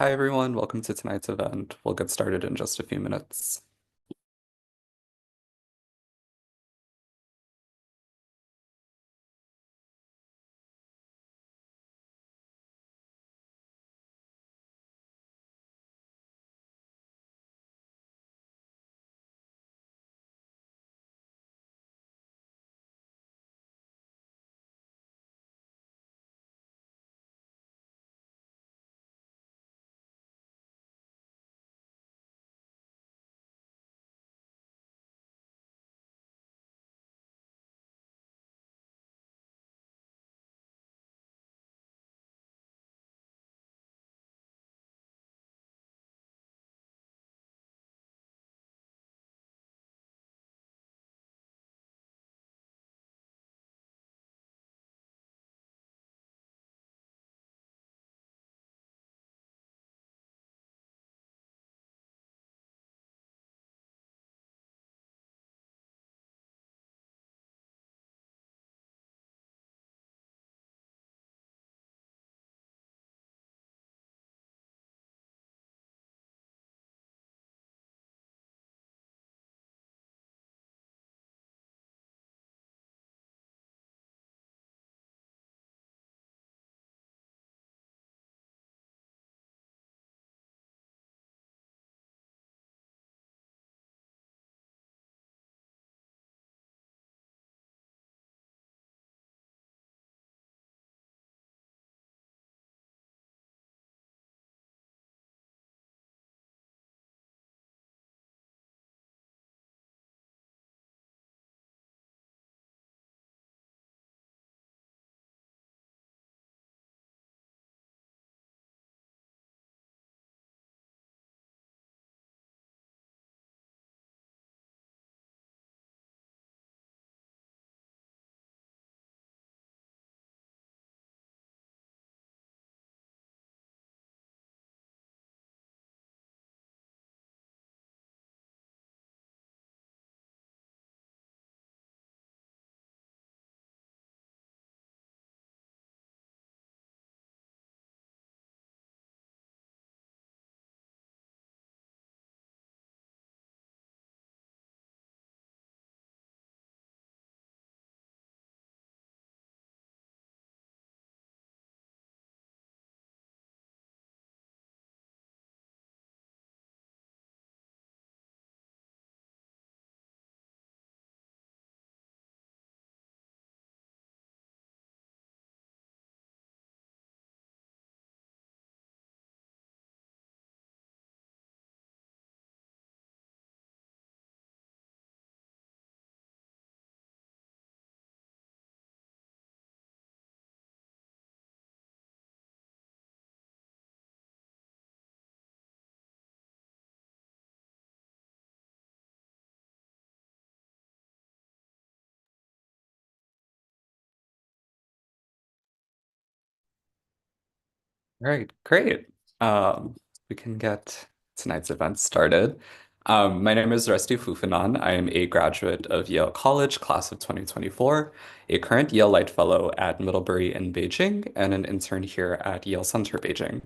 Hi everyone, welcome to tonight's event. We'll get started in just a few minutes. All right, great. Um, we can get tonight's event started. My name is Rusty Fufanan. I am a graduate of Yale College, class of 2024, a current Yale Light Fellow at Middlebury in Beijing, and an intern here at Yale Center Beijing.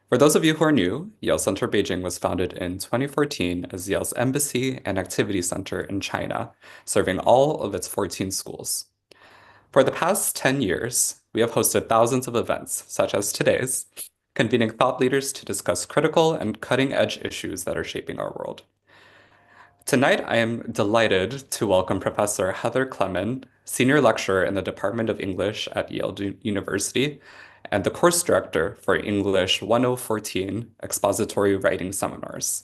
For those of you who are new, Yale Center Beijing was founded in 2014 as Yale's embassy and activity center in China, serving all of its 14 schools. For the past 10 years, we have hosted thousands of events, such as today's, convening thought leaders to discuss critical and cutting-edge issues that are shaping our world. Tonight, I am delighted to welcome Professor Heather Klemann, Senior Lecturer in the Department of English at Yale University, and the Course Director for English 1014 Expository Writing Seminars.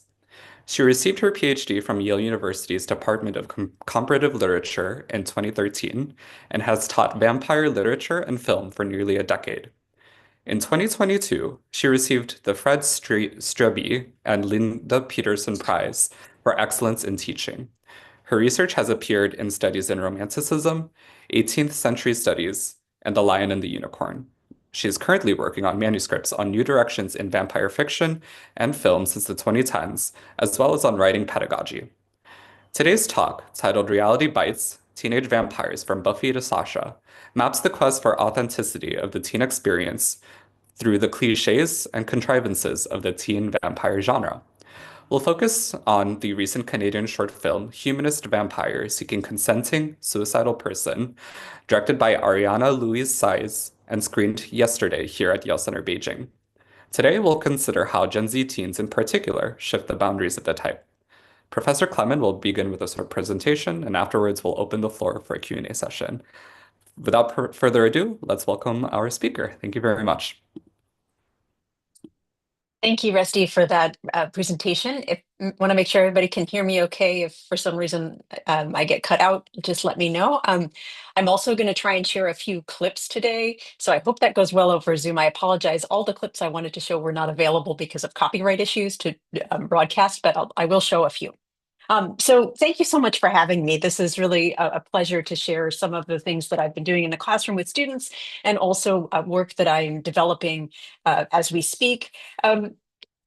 She received her PhD from Yale University's Department of Comparative Literature in 2013 and has taught vampire literature and film for nearly a decade. In 2022, she received the Fred Strebe and Linda Peterson Prize for Excellence in Teaching. Her research has appeared in Studies in Romanticism, 18th Century Studies, and The Lion and the Unicorn. She is currently working on manuscripts on new directions in vampire fiction and film since the 2010s, as well as on writing pedagogy. Today's talk, titled Reality Bites, Teenage Vampires from Buffy to Sasha, maps the quest for authenticity of the teen experience through the clichés and contrivances of the teen vampire genre. We'll focus on the recent Canadian short film Humanist Vampire Seeking Consenting Suicidal Person, directed by Ariane Louis-Seize and screened yesterday here at Yale Center Beijing. Today, we'll consider how Gen Z teens in particular shift the boundaries of the type. Professor Klemann will begin with a short presentation, and afterwards we'll open the floor for a Q&A session. Without further ado, let's welcome our speaker. Thank you very much. Thank you, Rusty, for that presentation. I want to make sure everybody can hear me okay. If for some reason I get cut out, just let me know. I'm also going to try and share a few clips today, so I hope that goes well over Zoom. I apologize. All the clips I wanted to show were not available because of copyright issues to broadcast, but I will show a few. So thank you so much for having me. This is really a pleasure to share some of the things that I've been doing in the classroom with students and also work that I'm developing as we speak.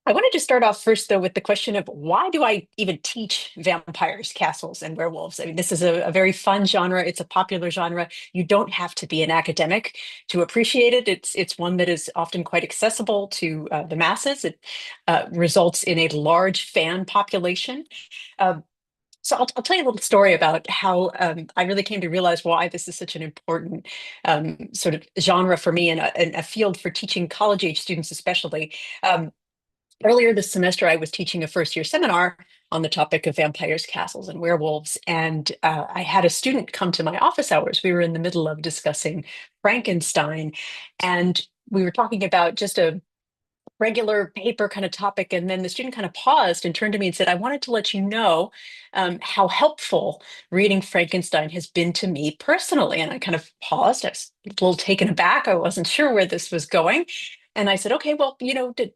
I wanted to start off first, though, with the question of why do I even teach vampires, castles, and werewolves? I mean, this is a very fun genre. It's a popular genre. You don't have to be an academic to appreciate it. It's one that is often quite accessible to the masses. It results in a large fan population. So I'll tell you a little story about how I really came to realize why this is such an important sort of genre for me and a field for teaching college-age students especially. Earlier this semester, I was teaching a first-year seminar on the topic of vampires, castles, and werewolves, and I had a student come to my office hours. We were in the middle of discussing Frankenstein, and we were talking about just a regular paper kind of topic. And then the student kind of paused and turned to me and said, I wanted to let you know how helpful reading Frankenstein has been to me personally. And I kind of paused. I was a little taken aback. I wasn't sure where this was going. And I said, okay, well,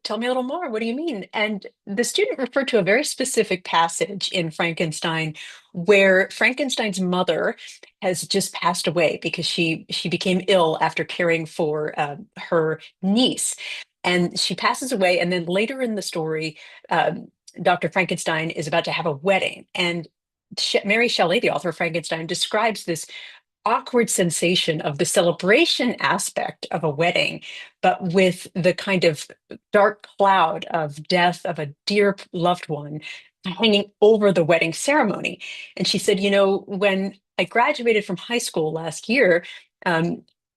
tell me a little more. What do you mean? And the student referred to a very specific passage in Frankenstein where Frankenstein's mother has just passed away because she became ill after caring for her niece. And she passes away. And then later in the story, Dr. Frankenstein is about to have a wedding. And Mary Shelley, the author of Frankenstein, describes this awkward sensation of the celebration aspect of a wedding, but with the kind of dark cloud of death of a dear loved one hanging over the wedding ceremony. And she said, when I graduated from high school last year,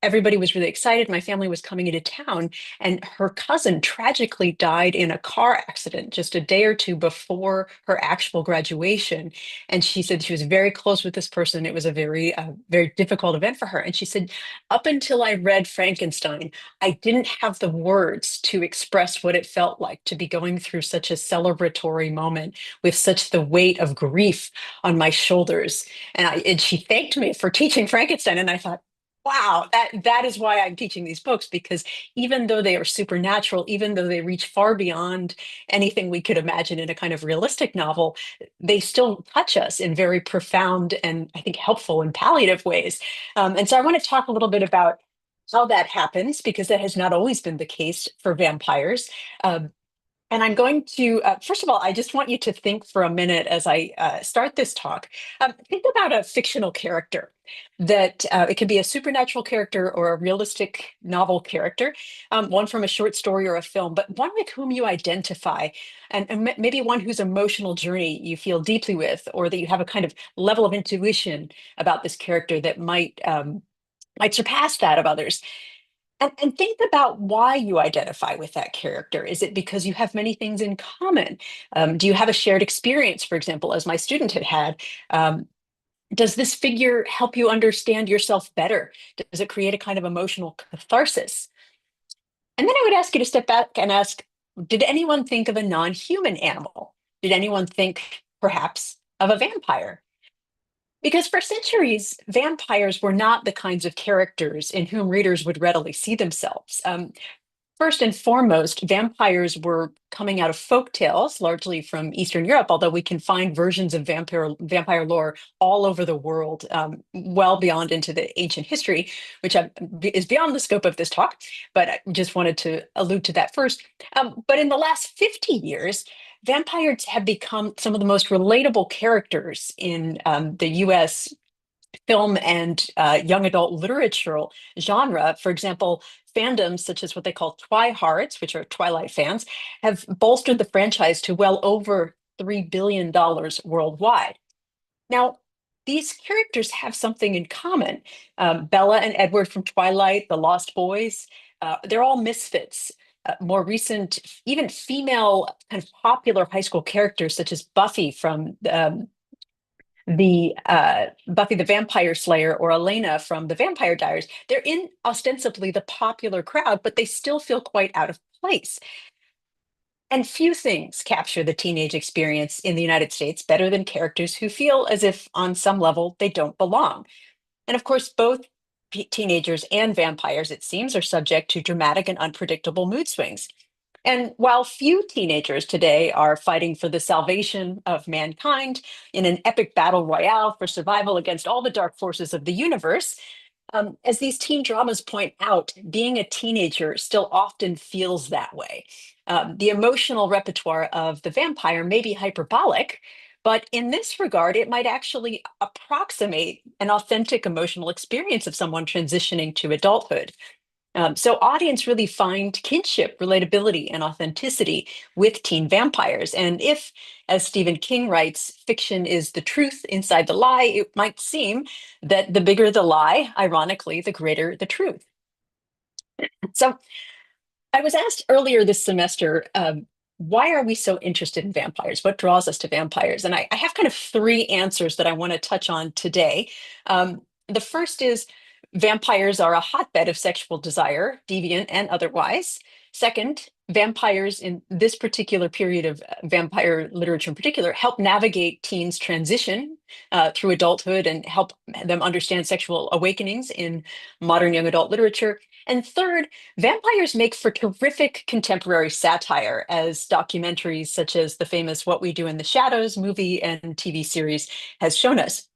everybody was really excited. My family was coming into town, and her cousin tragically died in a car accident just a day or two before her actual graduation. And she said she was very close with this person. It was a very difficult event for her. And she said, up until I read Frankenstein, I didn't have the words to express what it felt like to be going through such a celebratory moment with such the weight of grief on my shoulders. And she thanked me for teaching Frankenstein. And I thought, wow, that is why I'm teaching these books, because even though they are supernatural, even though they reach far beyond anything we could imagine in a kind of realistic novel, they still touch us in very profound and I think helpful and palliative ways. And so I want to talk a little bit about how that happens, because that has not always been the case for vampires. And I'm going to, first of all, I just want you to think for a minute as I start this talk. Think about a fictional character that it can be a supernatural character or a realistic novel character, one from a short story or a film, but one with whom you identify, and maybe one whose emotional journey you feel deeply with, or that you have a kind of level of intuition about this character that might surpass that of others. And think about why you identify with that character. Is it because you have many things in common? Do you have a shared experience, for example, as my student had had? Does this figure help you understand yourself better? Does it create a kind of emotional catharsis? And then I would ask you to step back and ask, did anyone think of a non-human animal? Did anyone think perhaps of a vampire? Because for centuries, vampires were not the kinds of characters in whom readers would readily see themselves. First and foremost, vampires were coming out of folk tales, largely from Eastern Europe, although we can find versions of vampire lore all over the world, well beyond into the ancient history, which is beyond the scope of this talk, but I just wanted to allude to that first. But in the last 50 years, vampires have become some of the most relatable characters in the US film and young adult literature genre. For example, fandoms such as what they call twihards, which are Twilight fans, have bolstered the franchise to well over $3 billion worldwide. Now, these characters have something in common. Bella and Edward from Twilight, the Lost Boys, they're all misfits. More recent, even female kind of popular high school characters such as Buffy from the Buffy the Vampire Slayer or Elena from the Vampire Diaries, they're in ostensibly the popular crowd, but they still feel quite out of place. And few things capture the teenage experience in the United States better than characters who feel as if, on some level, they don't belong. And of course, both teenagers and vampires, it seems, are subject to dramatic and unpredictable mood swings. And while few teenagers today are fighting for the salvation of mankind in an epic battle royale for survival against all the dark forces of the universe, as these teen dramas point out, being a teenager still often feels that way. The emotional repertoire of the vampire may be hyperbolic, but in this regard, it might actually approximate an authentic emotional experience of someone transitioning to adulthood. So audience really find kinship, relatability, and authenticity with teen vampires. And if, as Stephen King writes, fiction is the truth inside the lie, it might seem that the bigger the lie, ironically, the greater the truth. So I was asked earlier this semester, why are we so interested in vampires? What draws us to vampires? And I have kind of three answers that I want to touch on today. The first is vampires are a hotbed of sexual desire, deviant and otherwise. Second, vampires in this particular period of vampire literature in particular help navigate teens' transition through adulthood and help them understand sexual awakenings in modern young adult literature. And third, vampires make for terrific contemporary satire, as documentaries such as the famous What We Do in the Shadows movie and TV series has shown us.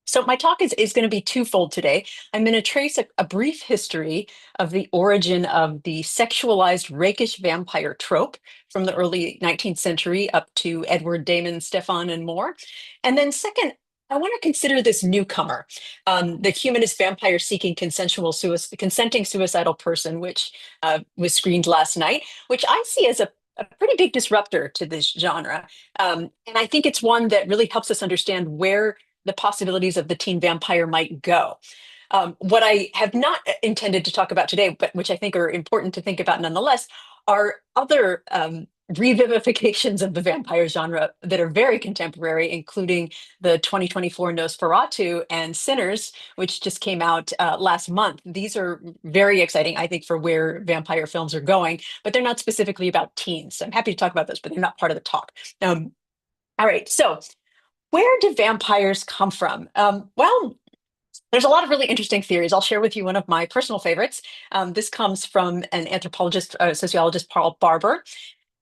So my talk is going to be twofold today. I'm going to trace a brief history of the origin of the sexualized rakish vampire trope from the early 19th century up to Edward Damon, Stefan, and more. And then second, I want to consider this newcomer, the humanist vampire seeking consenting suicidal person, which was screened last night, which I see as a pretty big disruptor to this genre. And I think it's one that really helps us understand where the possibilities of the teen vampire might go. What I have not intended to talk about today, but which I think are important to think about nonetheless, are other revivifications of the vampire genre that are very contemporary, including the 2024 Nosferatu and Sinners, which just came out last month. These are very exciting, I think, for where vampire films are going, but they're not specifically about teens. So I'm happy to talk about those, but they're not part of the talk. All right, so where do vampires come from? Well, there's a lot of really interesting theories. I'll share with you one of my personal favorites. This comes from an anthropologist, sociologist, Paul Barber.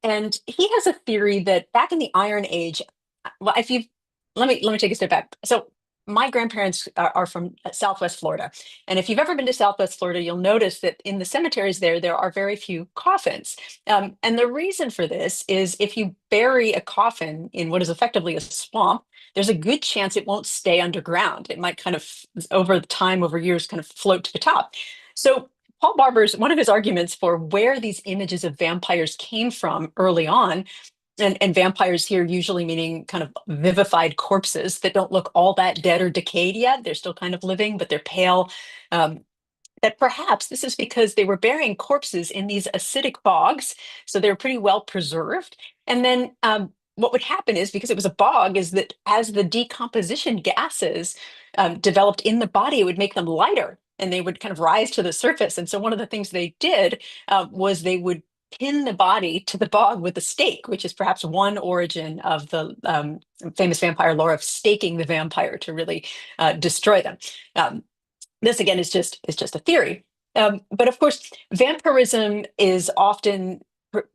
And he has a theory that back in the Iron Age, well, if you let me take a step back. So my grandparents are from Southwest Florida, and if you've ever been to Southwest Florida, you'll notice that in the cemeteries there are very few coffins. And the reason for this is if you bury a coffin in what is effectively a swamp, there's a good chance it won't stay underground. It might kind of over time, over years, kind of float to the top. So Paul Barber's one of his arguments for where these images of vampires came from early on, and vampires here usually meaning kind of vivified corpses that don't look all that dead or decayed yet. They're still kind of living, but they're pale. That perhaps this is because they were burying corpses in these acidic bogs, so they're pretty well preserved. And then what would happen is, because it was a bog, is that as the decomposition gases developed in the body, it would make them lighter and they would kind of rise to the surface. And so one of the things they did was they would pin the body to the bog with a stake, which is perhaps one origin of the famous vampire lore of staking the vampire to really destroy them. This again is just a theory, but of course, vampirism is often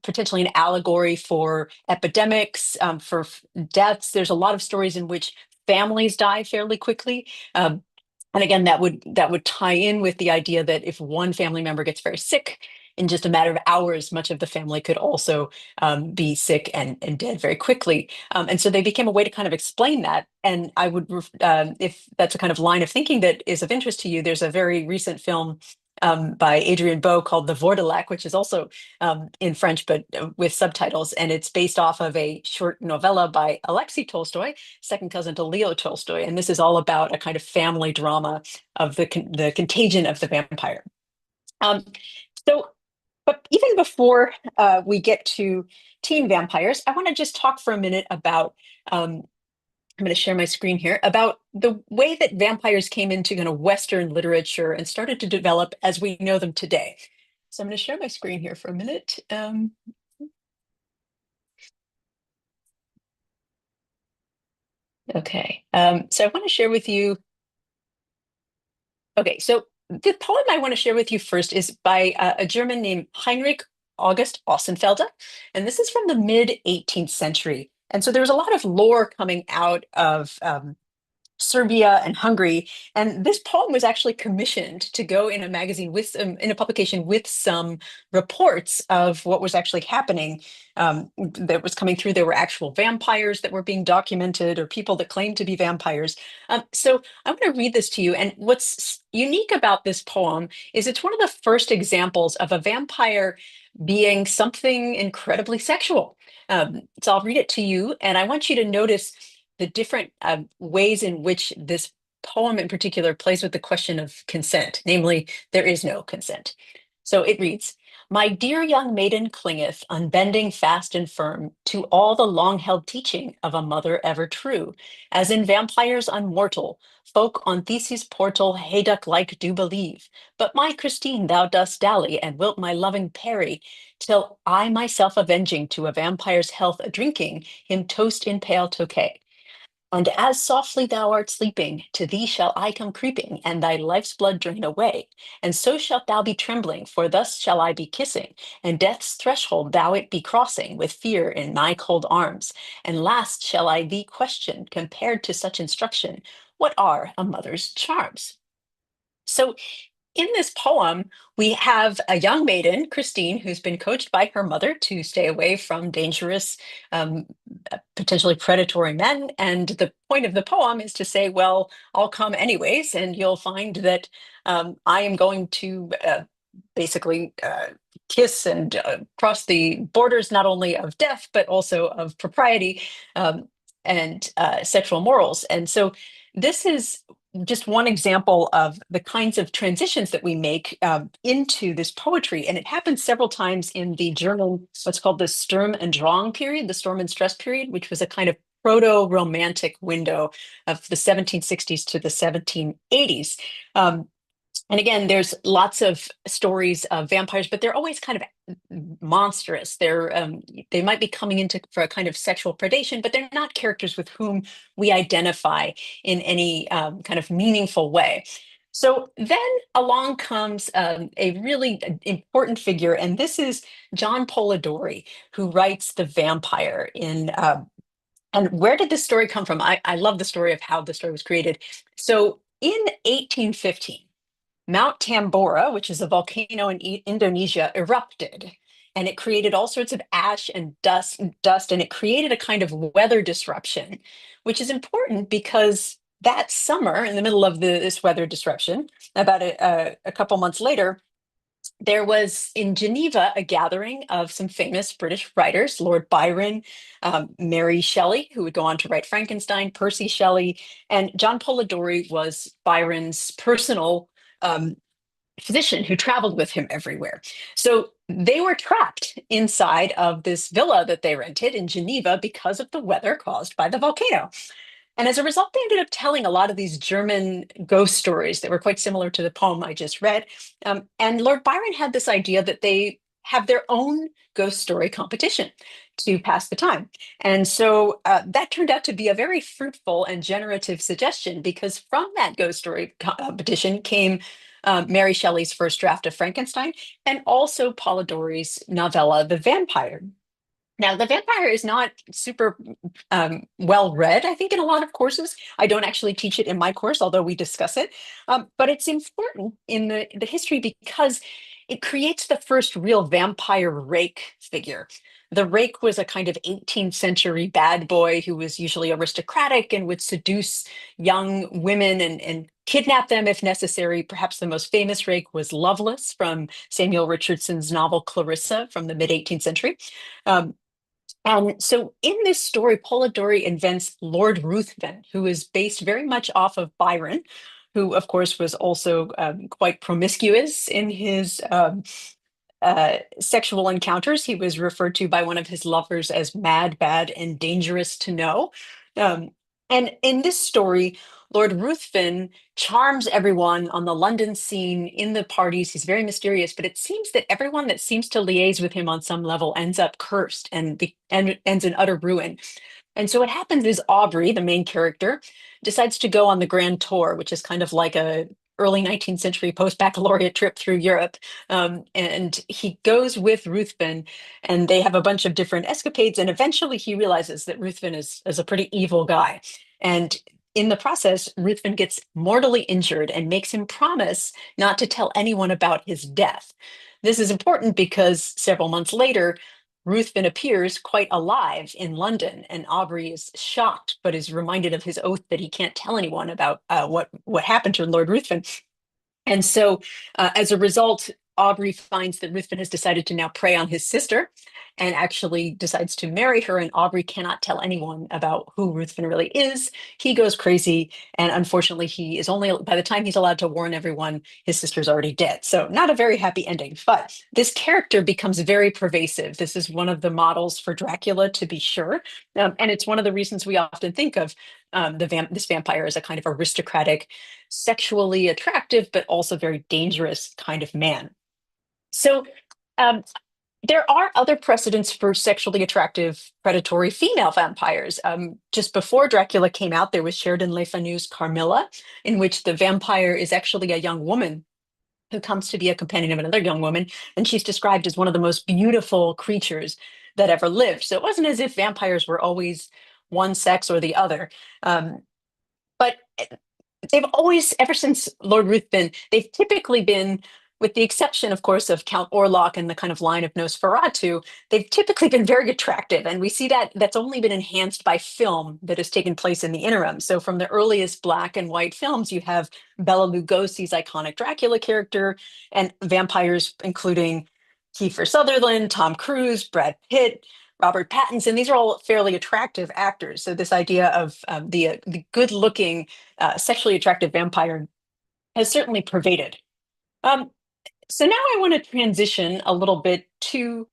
potentially an allegory for epidemics, for deaths. There's a lot of stories in which families die fairly quickly. And again, that would tie in with the idea that if one family member gets very sick, in just a matter of hours, much of the family could also be sick and dead very quickly. And so they became a way to kind of explain that. And I would, if that's a kind of line of thinking that is of interest to you, there's a very recent film by Adrian Beau called The Vordelak, which is also in French, but with subtitles. And it's based off of a short novella by Alexei Tolstoy, second cousin to Leo Tolstoy. And this is all about a kind of family drama of the contagion of the vampire. Um, so, but even before we get to teen vampires, I want to just talk for a minute about I'm going to share my screen here about the way that vampires came into kind of Western literature and started to develop as we know them today. So I'm going to share my screen here for a minute. Okay, so I want to share with you. Okay, so the poem I want to share with you first is by a German named Heinrich August Ossenfelder, and this is from the mid 18th century. And so there's a lot of lore coming out of Serbia and Hungary. And this poem was actually commissioned to go in a magazine with in a publication with some reports of what was actually happening that was coming through. There were actual vampires that were being documented or people that claimed to be vampires. So I'm going to read this to you. And what's unique about this poem is it's one of the first examples of a vampire being something incredibly sexual. So I'll read it to you, and I want you to notice the different ways in which this poem in particular plays with the question of consent, namely, there is no consent. So it reads, "My dear young maiden clingeth, unbending fast and firm, to all the long-held teaching of a mother ever true, as in vampires unmortal, folk on Theseus' portal hayduck-like do believe. But my Christine, thou dost dally, and wilt my loving parry, till I myself avenging to a vampire's health a drinking, him toast in pale tokay. And as softly thou art sleeping, to thee shall I come creeping, and thy life's blood drain away. And so shalt thou be trembling, for thus shall I be kissing, and death's threshold thou it be crossing, with fear in my cold arms. And last shall I thee question, compared to such instruction, what are a mother's charms?" So in this poem, we have a young maiden, Christine, who's been coached by her mother to stay away from dangerous, um, potentially predatory men. And the point of the poem is to say, well, I'll come anyways, and you'll find that I am going to basically kiss and cross the borders not only of death, but also of propriety and sexual morals. And so this is just one example of the kinds of transitions that we make into this poetry. And it happens several times in the German, what's called the Sturm und Drang period, the storm and stress period, which was a kind of proto-romantic window of the 1760s to the 1780s. And again, there's lots of stories of vampires, but they're always kind of monstrous. They might be coming into for a kind of sexual predation, but they're not characters with whom we identify in any kind of meaningful way. So then along comes a really important figure, and this is John Polidori, who writes The Vampire in. And where did this story come from? I love the story of how the story was created. So in 1815. Mount Tambora, which is a volcano in Indonesia, erupted, and it created all sorts of ash and dust, and it created a kind of weather disruption, which is important because that summer, in the middle of this weather disruption, about a couple months later, there was in Geneva a gathering of some famous British writers, Lord Byron, Mary Shelley, who would go on to write Frankenstein, Percy Shelley, and John Polidori was Byron's personal physician who traveled with him everywhere. So they were trapped inside of this villa that they rented in Geneva because of the weather caused by the volcano. And as a result, they ended up telling a lot of these German ghost stories that were quite similar to the poem I just read. And Lord Byron had this idea that they have their own ghost story competition to pass the time. And so that turned out to be a very fruitful and generative suggestion, because from that ghost story competition came Mary Shelley's first draft of Frankenstein and also Polidori's novella, The Vampire. Now, The Vampire is not super well read, I think, in a lot of courses. I don't actually teach it in my course, although we discuss it. But it's important in the history because it creates the first real vampire rake figure. The rake was a kind of 18th century bad boy who was usually aristocratic and would seduce young women and kidnap them if necessary. Perhaps the most famous rake was Lovelace from Samuel Richardson's novel Clarissa from the mid 18th century. Um, and so in this story, Polidori invents Lord Ruthven, who is based very much off of Byron, who, of course, was also quite promiscuous in his sexual encounters. He was referred to by one of his lovers as mad, bad, and dangerous to know. Um, and in this story, Lord Ruthven charms everyone on the London scene in the parties. He's very mysterious, but it seems that everyone that seems to liaise with him on some level ends up cursed and ends in utter ruin. And so what happens is Aubrey, the main character, decides to go on the Grand Tour, which is kind of like a early 19th century post-baccalaureate trip through Europe. And he goes with Ruthven, and they have a bunch of different escapades. And eventually he realizes that Ruthven is a pretty evil guy. And in the process, Ruthven gets mortally injured and makes him promise not to tell anyone about his death. This is important because several months later, Ruthven appears quite alive in London, and Aubrey is shocked, but is reminded of his oath that he can't tell anyone about what happened to Lord Ruthven. And so, as a result, Aubrey finds that Ruthven has decided to now prey on his sister and actually decides to marry her. And Aubrey cannot tell anyone about who Ruthven really is. He goes crazy. And unfortunately, he is only, by the time he's allowed to warn everyone, his sister's already dead. So, not a very happy ending. But this character becomes very pervasive. This is one of the models for Dracula, to be sure. And it's one of the reasons we often think of this vampire as a kind of aristocratic, sexually attractive, but also very dangerous kind of man. So um, there are other precedents for sexually attractive predatory female vampires. Just before Dracula came out, there was Sheridan Le Fanu's Carmilla, in which the vampire is actually a young woman who comes to be a companion of another young woman, and she's described as one of the most beautiful creatures that ever lived. So it wasn't as if vampires were always one sex or the other. But they've always, ever since Lord Ruthven, they've typically been, with the exception, of course, of Count Orlok and the kind of line of Nosferatu, they've typically been very attractive. And we see that that's only been enhanced by film that has taken place in the interim. So from the earliest black and white films, you have Bela Lugosi's iconic Dracula character and vampires, including Kiefer Sutherland, Tom Cruise, Brad Pitt, Robert Pattinson. These are all fairly attractive actors. So this idea of the good-looking, sexually attractive vampire has certainly pervaded. Um, so now I want to transition a little bit to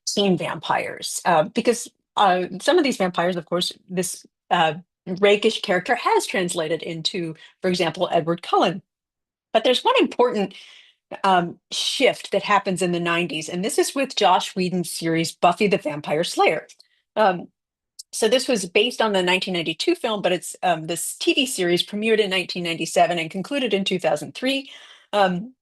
teen vampires, because some of these vampires, of course, this rakish character has translated into, for example, Edward Cullen. But there's one important shift that happens in the 90s, and this is with Joss Whedon's series Buffy the Vampire Slayer. Um, so this was based on the 1992 film, but it's this TV series premiered in 1997 and concluded in 2003. Um,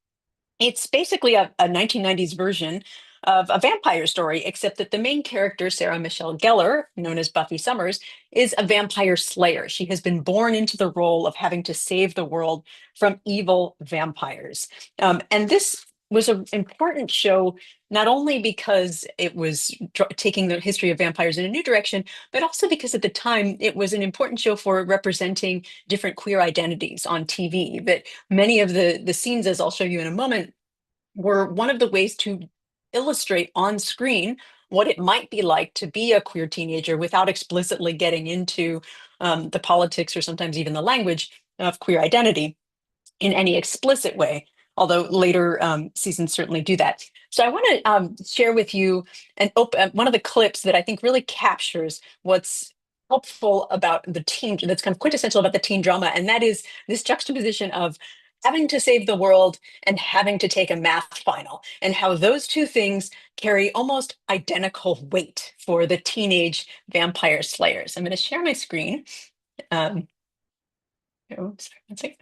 it's basically a 1990s version of a vampire story, except that the main character, Sarah Michelle Gellar, known as Buffy Summers, is a vampire slayer. She has been born into the role of having to save the world from evil vampires. And this was an important show, not only because it was taking the history of vampires in a new direction, but also because at the time it was an important show for representing different queer identities on TV. That many of the scenes, as I'll show you in a moment, were one of the ways to illustrate on screen what it might be like to be a queer teenager without explicitly getting into the politics or sometimes even the language of queer identity in any explicit way, although later seasons certainly do that. So I want to share with you one of the clips that I think really captures what's helpful about the teen, that's kind of quintessential about the teen drama, and that is this juxtaposition of having to save the world and having to take a math final, and how those two things carry almost identical weight for the teenage vampire slayers. I'm going to share my screen. Oops, one second.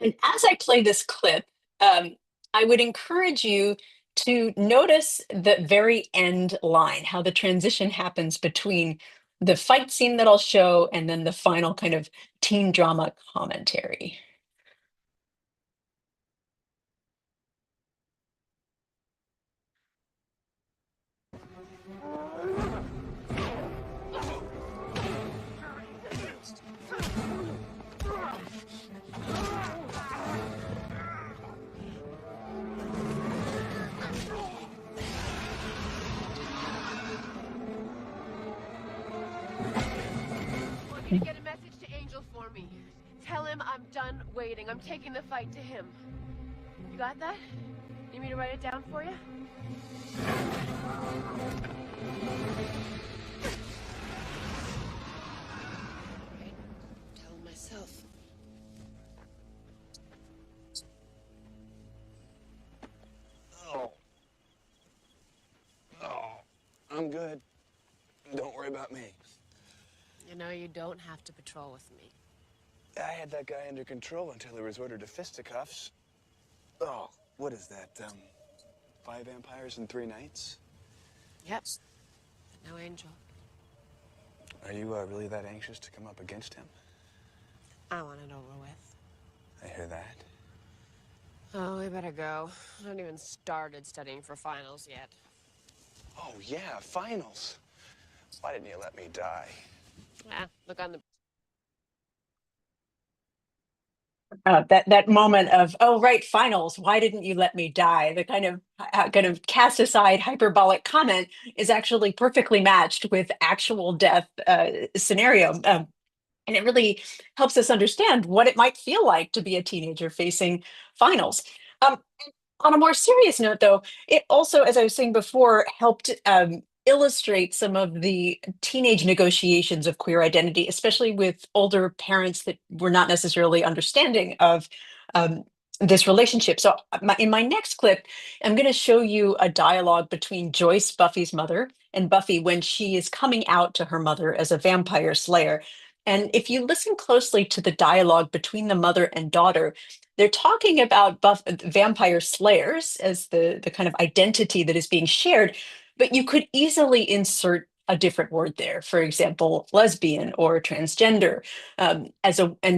And as I play this clip, I would encourage you to notice the very end line, how the transition happens between the fight scene that I'll show, and then the final kind of teen drama commentary. Can you get a message to Angel for me? Tell him I'm done waiting. I'm taking the fight to him. You got that? Need me to write it down for you? Right. Tell him myself. Oh. Oh. I'm good. Don't worry about me. You know, you don't have to patrol with me. I had that guy under control until he resorted to fisticuffs. Oh, what is that, 5 vampires in 3 nights? Yep. But no Angel. Are you really that anxious to come up against him? I want it over with. I hear that. Oh, we better go. I haven't even started studying for finals yet. Oh, yeah, finals. Why didn't you let me die? Yeah, look on the... That moment of, oh right, finals, why didn't you let me die? The kind of cast aside hyperbolic comment is actually perfectly matched with actual death scenario. And it really helps us understand what it might feel like to be a teenager facing finals. Um, on a more serious note, though, it also, as I was saying before, helped illustrate some of the teenage negotiations of queer identity, especially with older parents that were not necessarily understanding of um, this relationship. So, in my next clip, I'm going to show you a dialogue between Joyce, Buffy's mother, and Buffy when she is coming out to her mother as a vampire slayer. And if you listen closely to the dialogue between the mother and daughter, they're talking about vampire slayers as the kind of identity that is being shared, but you could easily insert a different word there. For example, lesbian or transgender, and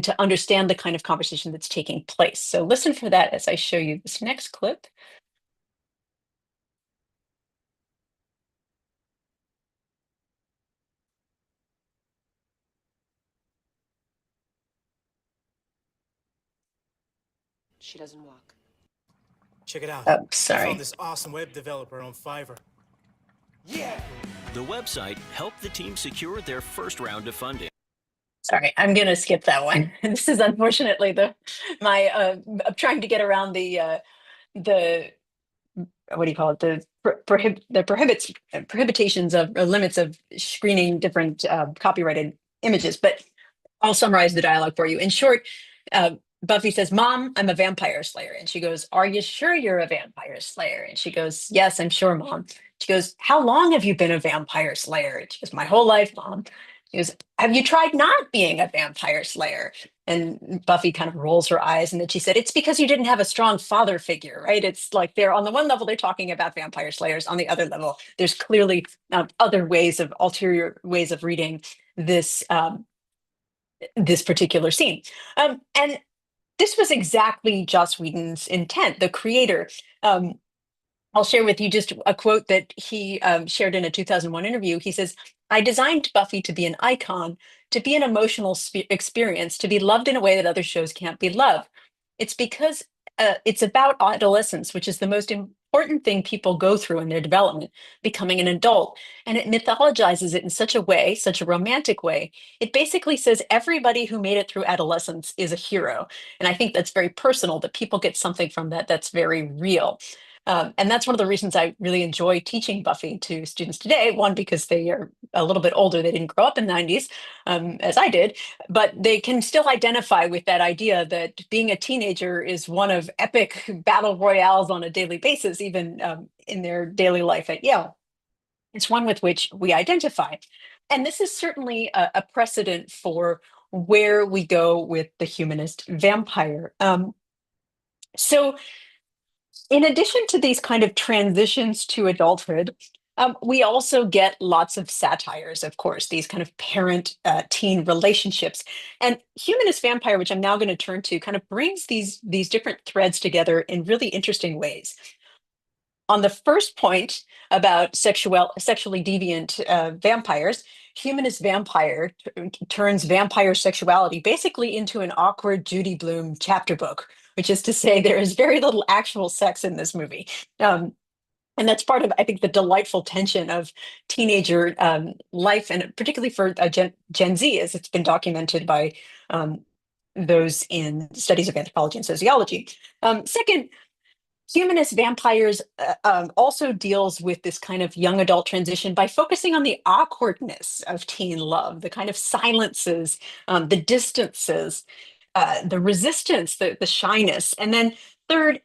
to understand the kind of conversation that's taking place. So listen for that as I show you this next clip. She doesn't walk. Check it out. Oh, I found sorry. this awesome web developer on Fiverr. Yeah! The website helped the team secure their first round of funding. Sorry, I'm going to skip that one. This is unfortunately I'm trying to get around the what do you call it, the prohibitations of or limits of screening different copyrighted images. But I'll summarize the dialogue for you. In short, uh, Buffy says, "Mom, I'm a vampire slayer." And she goes, "Are you sure you're a vampire slayer?" And she goes, "Yes, I'm sure, Mom." She goes, "How long have you been a vampire slayer?" And she goes, "My whole life, Mom." She goes, "Have you tried not being a vampire slayer?" And Buffy kind of rolls her eyes. And then she said, "It's because you didn't have a strong father figure," right? It's like they're on the one level, they're talking about vampire slayers. On the other level, there's clearly other ways of ulterior ways of reading this this particular scene. And this was exactly Joss Whedon's intent, the creator. Um, I'll share with you just a quote that he shared in a 2001 interview. He says, "I designed Buffy to be an icon, to be an emotional experience, to be loved in a way that other shows can't be loved. It's because it's about adolescence, which is the most important thing people go through in their development, becoming an adult. And it mythologizes it in such a way, such a romantic way. It basically says everybody who made it through adolescence is a hero." And I think that's very personal, that people get something from that that's very real. And that's one of the reasons I really enjoy teaching Buffy to students today. One, because they are a little bit older. They didn't grow up in the 90s, as I did, but they can still identify with that idea that being a teenager is one of epic battle royales on a daily basis, even in their daily life at Yale. It's one with which we identify. And this is certainly a precedent for where we go with the humanist vampire. So, in addition to these kind of transitions to adulthood, We also get lots of satires, of course, these kind of parent-teen relationships. And Humanist Vampire, which I'm now going to turn to, kind of brings these different threads together in really interesting ways. On the first point about sexually deviant vampires, Humanist Vampire turns vampire sexuality basically into an awkward Judy Blume chapter book, which is to say there is very little actual sex in this movie. And that's part of, I think, the delightful tension of teenager life, and particularly for Gen Z, as it's been documented by those in studies of anthropology and sociology. Second, Humanist Vampires also deals with this kind of young adult transition by focusing on the awkwardness of teen love, the kind of silences, the distances, the resistance, the shyness. And then third,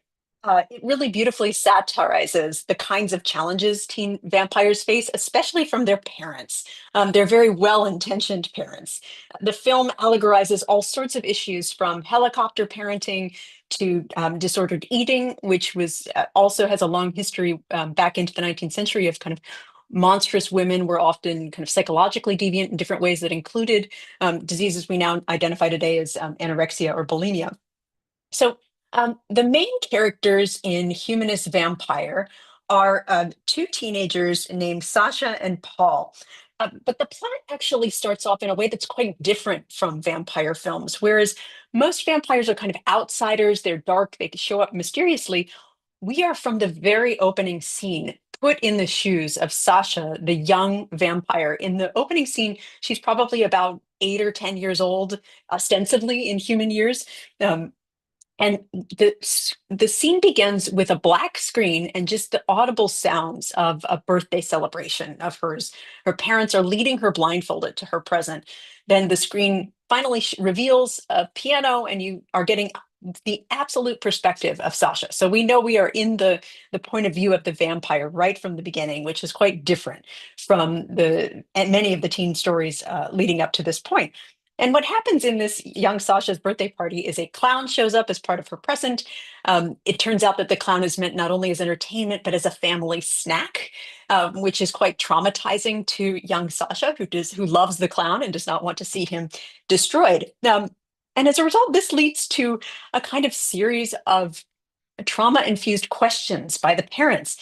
it really beautifully satirizes the kinds of challenges teen vampires face, especially from their parents. They're very well-intentioned parents. The film allegorizes all sorts of issues from helicopter parenting to disordered eating, which was also has a long history back into the 19th century of kind of monstrous women were often kind of psychologically deviant in different ways that included diseases we now identify today as anorexia or bulimia. So the main characters in Humanist Vampire are two teenagers named Sasha and Paul. But the plot actually starts off in a way that's quite different from vampire films. Whereas most vampires are kind of outsiders, they're dark, they show up mysteriously. We are, from the very opening scene, put in the shoes of Sasha, the young vampire. In the opening scene, she's probably about 8 or 10 years old, ostensibly in human years. And the scene begins with a black screen and just the audible sounds of a birthday celebration of hers. Her parents are leading her blindfolded to her present. Then the screen finally reveals a piano, and you are getting the absolute perspective of Sasha. So we know we are in the point of view of the vampire right from the beginning, which is quite different from many of the teen stories leading up to this point. And what happens in this young Sasha's birthday party is a clown shows up as part of her present. It turns out that the clown is meant not only as entertainment, but as a family snack, which is quite traumatizing to young Sasha, who loves the clown and does not want to see him destroyed. And as a result, this leads to a kind of series of trauma-infused questions by the parents.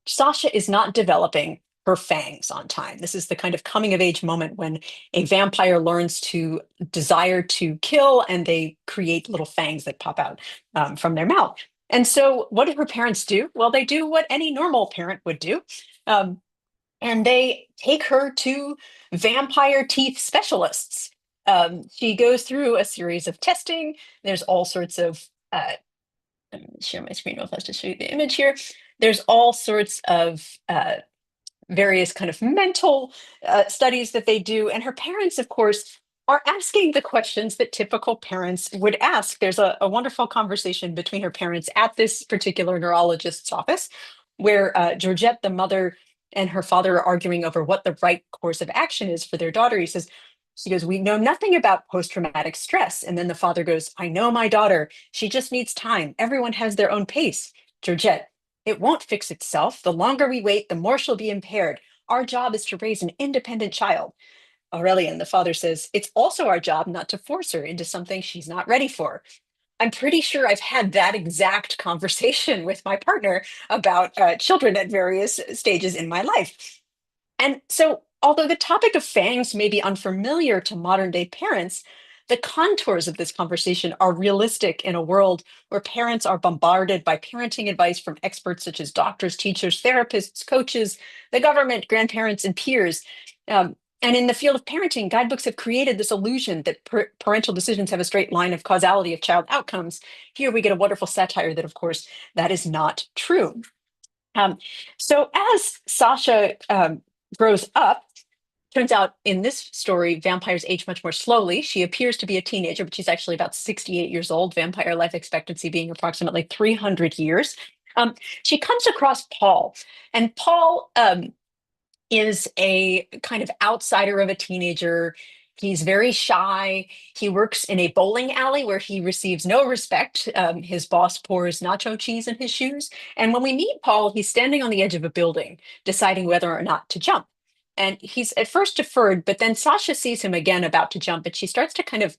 Sasha is not developing her fangs on time. This is the kind of coming of age moment when a vampire learns to desire to kill, and they create little fangs that pop out from their mouth. And so what do her parents do? Well, they do what any normal parent would do. And they take her to vampire teeth specialists. She goes through a series of testing. There's all sorts of, let me share my screen real fast to show you the image here. There's all sorts of various kind of mental studies that they do. And her parents, of course, are asking the questions that typical parents would ask. There's a wonderful conversation between her parents at this particular neurologist's office, where Georgette, the mother, and her father are arguing over what the right course of action is for their daughter. She goes, "We know nothing about post-traumatic stress." And then the father goes, "I know my daughter. She just needs time. Everyone has their own pace." Georgette, "It won't fix itself. The longer we wait, the more she'll be impaired. Our job is to raise an independent child." Aurelian, the father, says, "It's also our job not to force her into something she's not ready for." I'm pretty sure I've had that exact conversation with my partner about children at various stages in my life. And so, although the topic of fangs may be unfamiliar to modern day parents, the contours of this conversation are realistic in a world where parents are bombarded by parenting advice from experts such as doctors, teachers, therapists, coaches, the government, grandparents, and peers. And in the field of parenting, guidebooks have created this illusion that parental decisions have a straight line of causality of child outcomes. Here we get a wonderful satire that, of course, that is not true. So as Sasha grows up, turns out in this story, vampires age much more slowly. She appears to be a teenager, but she's actually about 68 years old, vampire life expectancy being approximately 300 years. She comes across Paul, and Paul is a kind of outsider of a teenager. He's very shy. He works in a bowling alley where he receives no respect. His boss pours nacho cheese in his shoes. And when we meet Paul, he's standing on the edge of a building, deciding whether or not to jump. And he's at first deferred, but then Sasha sees him again about to jump, and she starts to kind of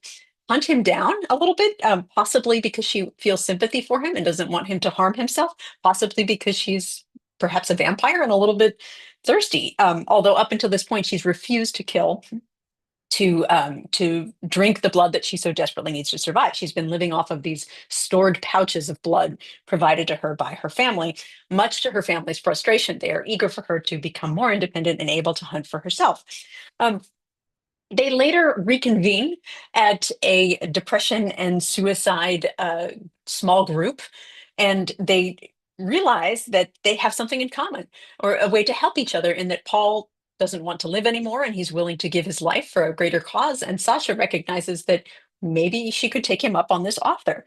hunt him down a little bit, possibly because she feels sympathy for him and doesn't want him to harm himself, possibly because she's perhaps a vampire and a little bit thirsty. Although up until this point, she's refused to kill, to drink the blood that she so desperately needs to survive. She's been living off of these stored pouches of blood provided to her by her family. Much to her family's frustration, they are eager for her to become more independent and able to hunt for herself. They later reconvene at a depression and suicide small group, and they realize that they have something in common, or a way to help each other, in that Paul doesn't want to live anymore and he's willing to give his life for a greater cause. And Sasha recognizes that maybe she could take him up on this offer.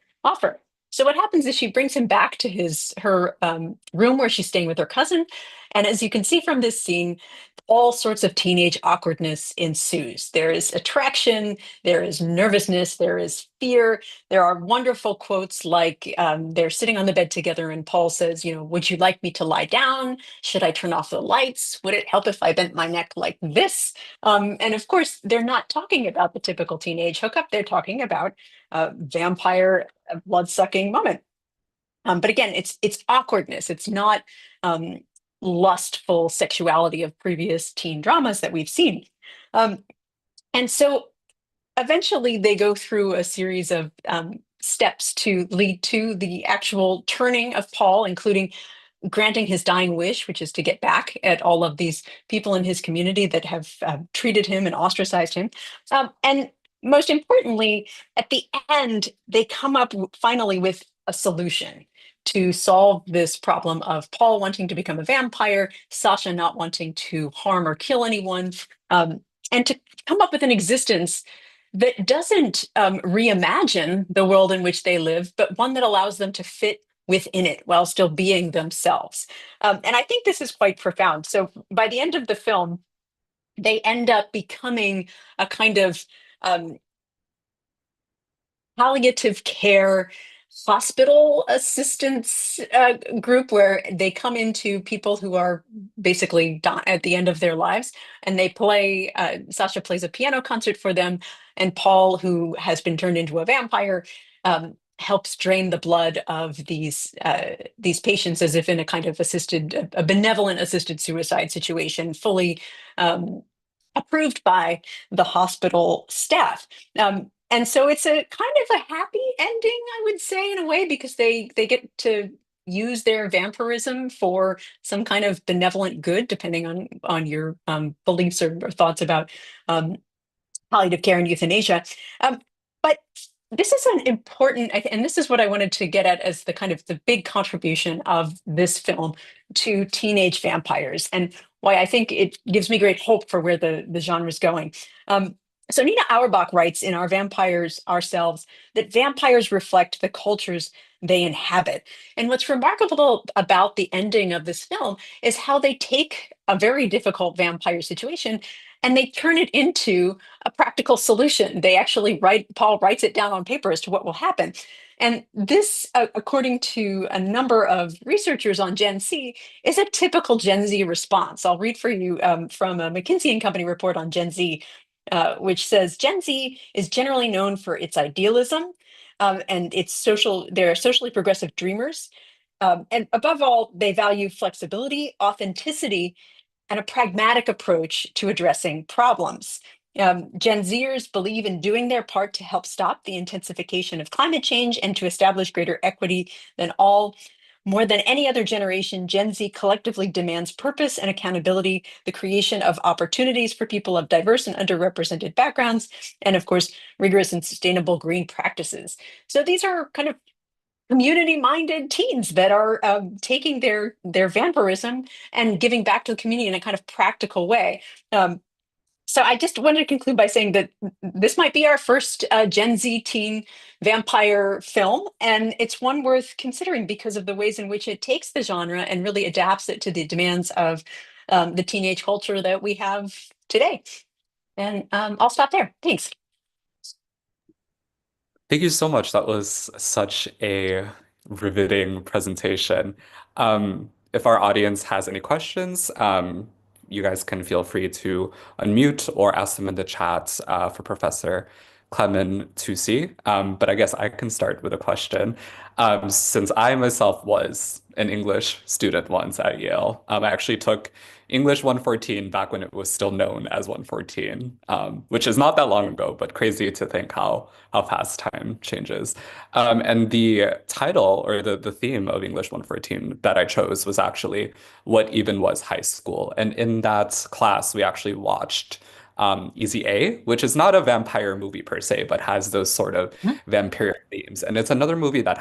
So what happens is she brings him back to her room where she's staying with her cousin. And as you can see from this scene, all sorts of teenage awkwardness ensues. There is attraction, there is nervousness, there is fear. There are wonderful quotes like they're sitting on the bed together and Paul says, would you like me to lie down? Should I turn off the lights? Would it help if I bent my neck like this? And of course, they're not talking about the typical teenage hookup. They're talking about vampire blood-sucking moment. But again, it's awkwardness. It's not lustful sexuality of previous teen dramas that we've seen. And so eventually they go through a series of steps to lead to the actual turning of Paul, including granting his dying wish, which is to get back at all of these people in his community that have treated him and ostracized him. And most importantly, at the end, they come up finally with a solution to solve this problem of Paul wanting to become a vampire, Sasha not wanting to harm or kill anyone, and to come up with an existence that doesn't reimagine the world in which they live, but one that allows them to fit within it while still being themselves. And I think this is quite profound. So by the end of the film, they end up becoming a kind of palliative care hospital assistance group, where they come into people who are basically at the end of their lives, and they play, Sasha plays a piano concert for them, and Paul, who has been turned into a vampire, helps drain the blood of these patients, as if in a kind of a benevolent assisted suicide situation, fully approved by the hospital staff. And so it's a kind of a happy ending, I would say, in a way, because they get to use their vampirism for some kind of benevolent good, depending on your beliefs or thoughts about palliative care and euthanasia. But this is an important, and this is what I wanted to get at as the kind of the big contribution of this film to teenage vampires, and why I think it gives me great hope for where the genre is going. So Nina Auerbach writes in Our Vampires Ourselves that vampires reflect the cultures they inhabit. And what's remarkable about the ending of this film is how they take a very difficult vampire situation and they turn it into a practical solution. They actually Paul writes it down on paper as to what will happen. And this, according to a number of researchers on Gen Z, is a typical Gen Z response. I'll read for you from a McKinsey & Company report on Gen Z, which says Gen Z is generally known for its idealism and they're socially progressive dreamers. And above all, they value flexibility, authenticity, and a pragmatic approach to addressing problems. Gen Zers believe in doing their part to help stop the intensification of climate change and to establish greater equity more than any other generation. Gen Z collectively demands purpose and accountability, the creation of opportunities for people of diverse and underrepresented backgrounds, and of course, rigorous and sustainable green practices. So these are kind of community-minded teens that are taking their vampirism and giving back to the community in a kind of practical way. So I just wanted to conclude by saying that this might be our first Gen Z teen vampire film, and it's one worth considering because of the ways in which it takes the genre and really adapts it to the demands of the teenage culture that we have today. And I'll stop there. Thanks. Thank you so much. That was such a riveting presentation. If our audience has any questions, you guys can feel free to unmute or ask them in the chat for Professor Klemann to see. But I guess I can start with a question. Since I myself was an English student once at Yale, I actually took English 114 back when it was still known as 114, which is not that long ago, but crazy to think how fast time changes. And the title or the theme of English 114 that I chose was actually what even was high school. And in that class, we actually watched Easy A, which is not a vampire movie per se, but has those sort of Mhm. vampiric themes. And it's another movie that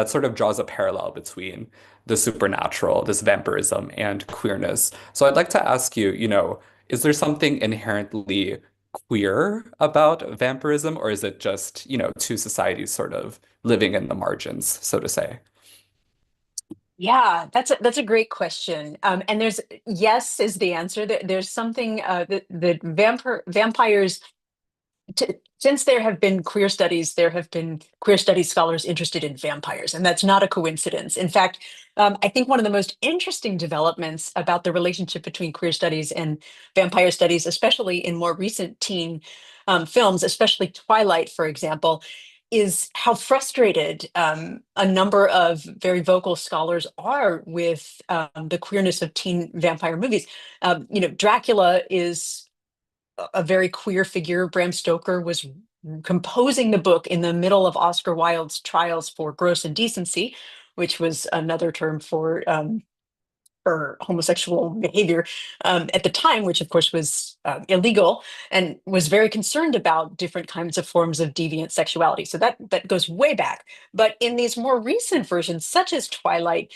sort of draws a parallel between the supernatural, this vampirism, and queerness. So I'd like to ask you, is there something inherently queer about vampirism, or is it just, two societies sort of living in the margins, so to say? Yeah, that's a great question. And there's yes is the answer. There's something that vampires since there have been queer studies, there have been queer studies scholars interested in vampires, and that's not a coincidence. In fact, I think one of the most interesting developments about the relationship between queer studies and vampire studies, especially in more recent teen films, especially Twilight, for example, is how frustrated a number of very vocal scholars are with the queerness of teen vampire movies. Dracula is a very queer figure. Bram Stoker was composing the book in the middle of Oscar Wilde's trials for gross indecency, which was another term for homosexual behavior at the time, which of course was illegal, and was very concerned about different kinds of forms of deviant sexuality. So that goes way back. But in these more recent versions, such as Twilight,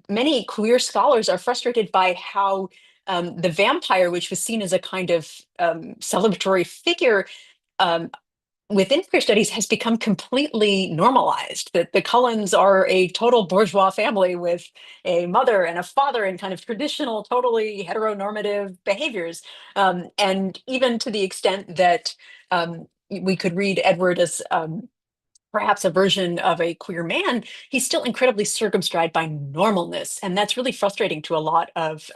many queer scholars are frustrated by how the vampire, which was seen as a kind of celebratory figure, um, within queer studies has become completely normalized. That the Cullens are a total bourgeois family with a mother and a father and kind of traditional, totally heteronormative behaviors. And even to the extent that we could read Edward as perhaps a version of a queer man, he's still incredibly circumscribed by normalness, and that's really frustrating to a lot of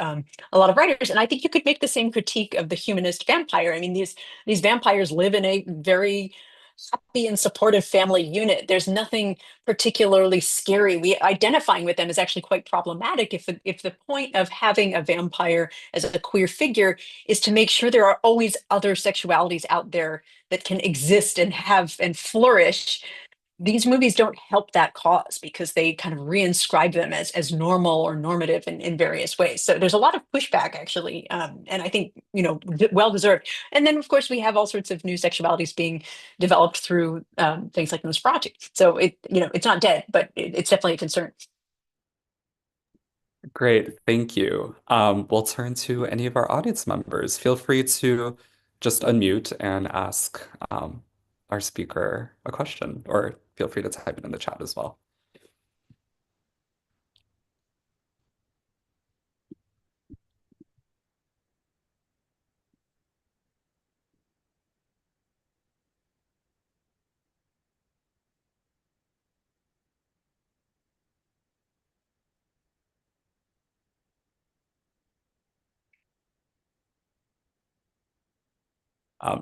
writers. And I think you could make the same critique of the humanist vampire. I mean, these vampires live in a very happy and supportive family unit. There's nothing particularly scary. We identifying with them is actually quite problematic if the point of having a vampire as a queer figure is to make sure there are always other sexualities out there that can exist and have and flourish. These movies don't help that cause because they kind of reinscribe them as normal or normative in various ways. So there's a lot of pushback actually, and I think well deserved. And then of course we have all sorts of new sexualities being developed through things like Nosferatu. So it's not dead, but it's definitely a concern. Great, thank you. We'll turn to any of our audience members. Feel free to just unmute and ask our speaker a question, or feel free to type it in the chat as well.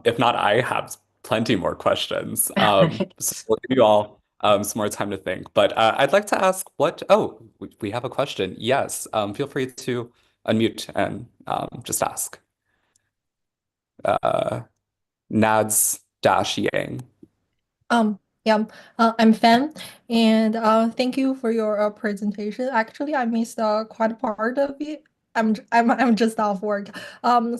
If not, I have plenty more questions. So we'll give you all some more time to think. But I'd like to ask we have a question. Yes, feel free to unmute and just ask. Uh, Nads Dash Yang. Yeah, I'm fan, and thank you for your presentation. Actually, I missed quite a part of it. I'm just off work. I'm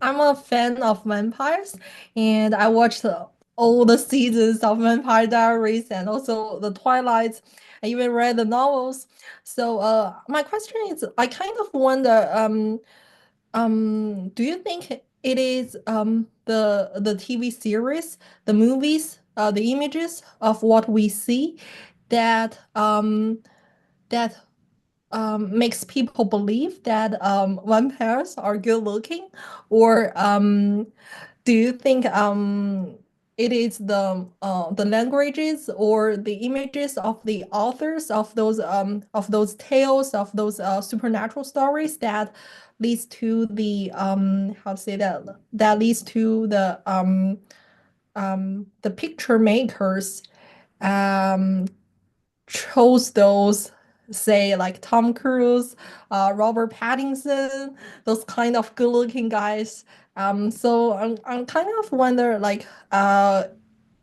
a fan of vampires, and I watched all the seasons of Vampire Diaries and also the Twilight. I even read the novels. So my question is, I kind of wonder, do you think it is the TV series, the movies, the images of what we see that that makes people believe that vampires are good looking, or do you think it is the languages or the images of the authors of those tales of those supernatural stories that leads to the how to say that that leads to the picture makers um chose those, say, like Tom Cruise, Robert Pattinson, those kind of good-looking guys. So I'm kind of wonder like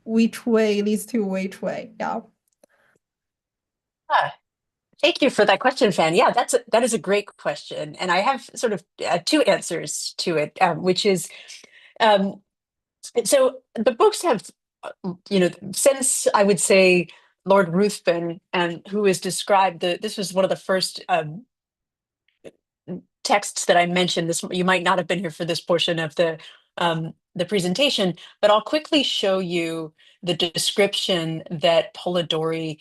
which way leads to which way. Yeah. Ah, thank you for that question, Fan. Yeah, that is a great question, and I have sort of two answers to it, which is um, so the books have, since I would say Lord Ruthven, and who is described this was one of the first texts that I mentioned. This you might not have been here for this portion of the presentation, but I'll quickly show you the description that Polidori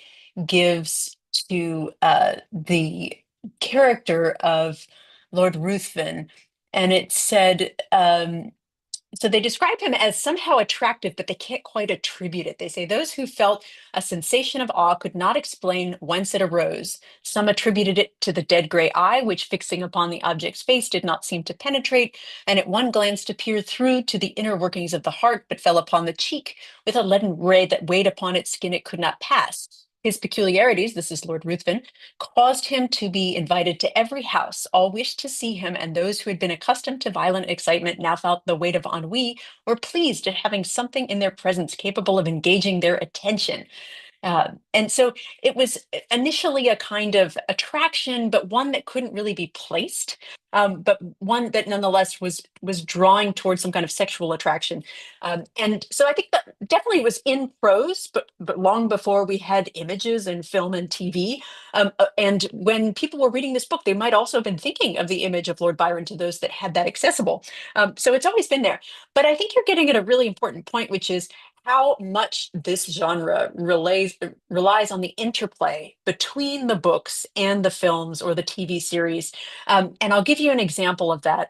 gives to the character of Lord Ruthven, and it said. So they describe him as somehow attractive, but they can't quite attribute it. They say those who felt a sensation of awe could not explain whence it arose. Some attributed it to the dead gray eye, which fixing upon the object's face did not seem to penetrate, and at one glance to peer through to the inner workings of the heart, but fell upon the cheek with a leaden ray that weighed upon its skin it could not pass. His peculiarities, this is Lord Ruthven, caused him to be invited to every house. All wished to see him, and those who had been accustomed to violent excitement now felt the weight of ennui, were pleased at having something in their presence capable of engaging their attention. And so it was initially a kind of attraction, but one that couldn't really be placed, but one that nonetheless was drawing towards some kind of sexual attraction. And so I think that definitely was in prose, but long before we had images and film and TV. And when people were reading this book, they might also have been thinking of the image of Lord Byron to those that had that accessible. So it's always been there. But I think you're getting at a really important point, which is how much this genre relies on the interplay between the books and the films or the TV series. And I'll give you an example of that.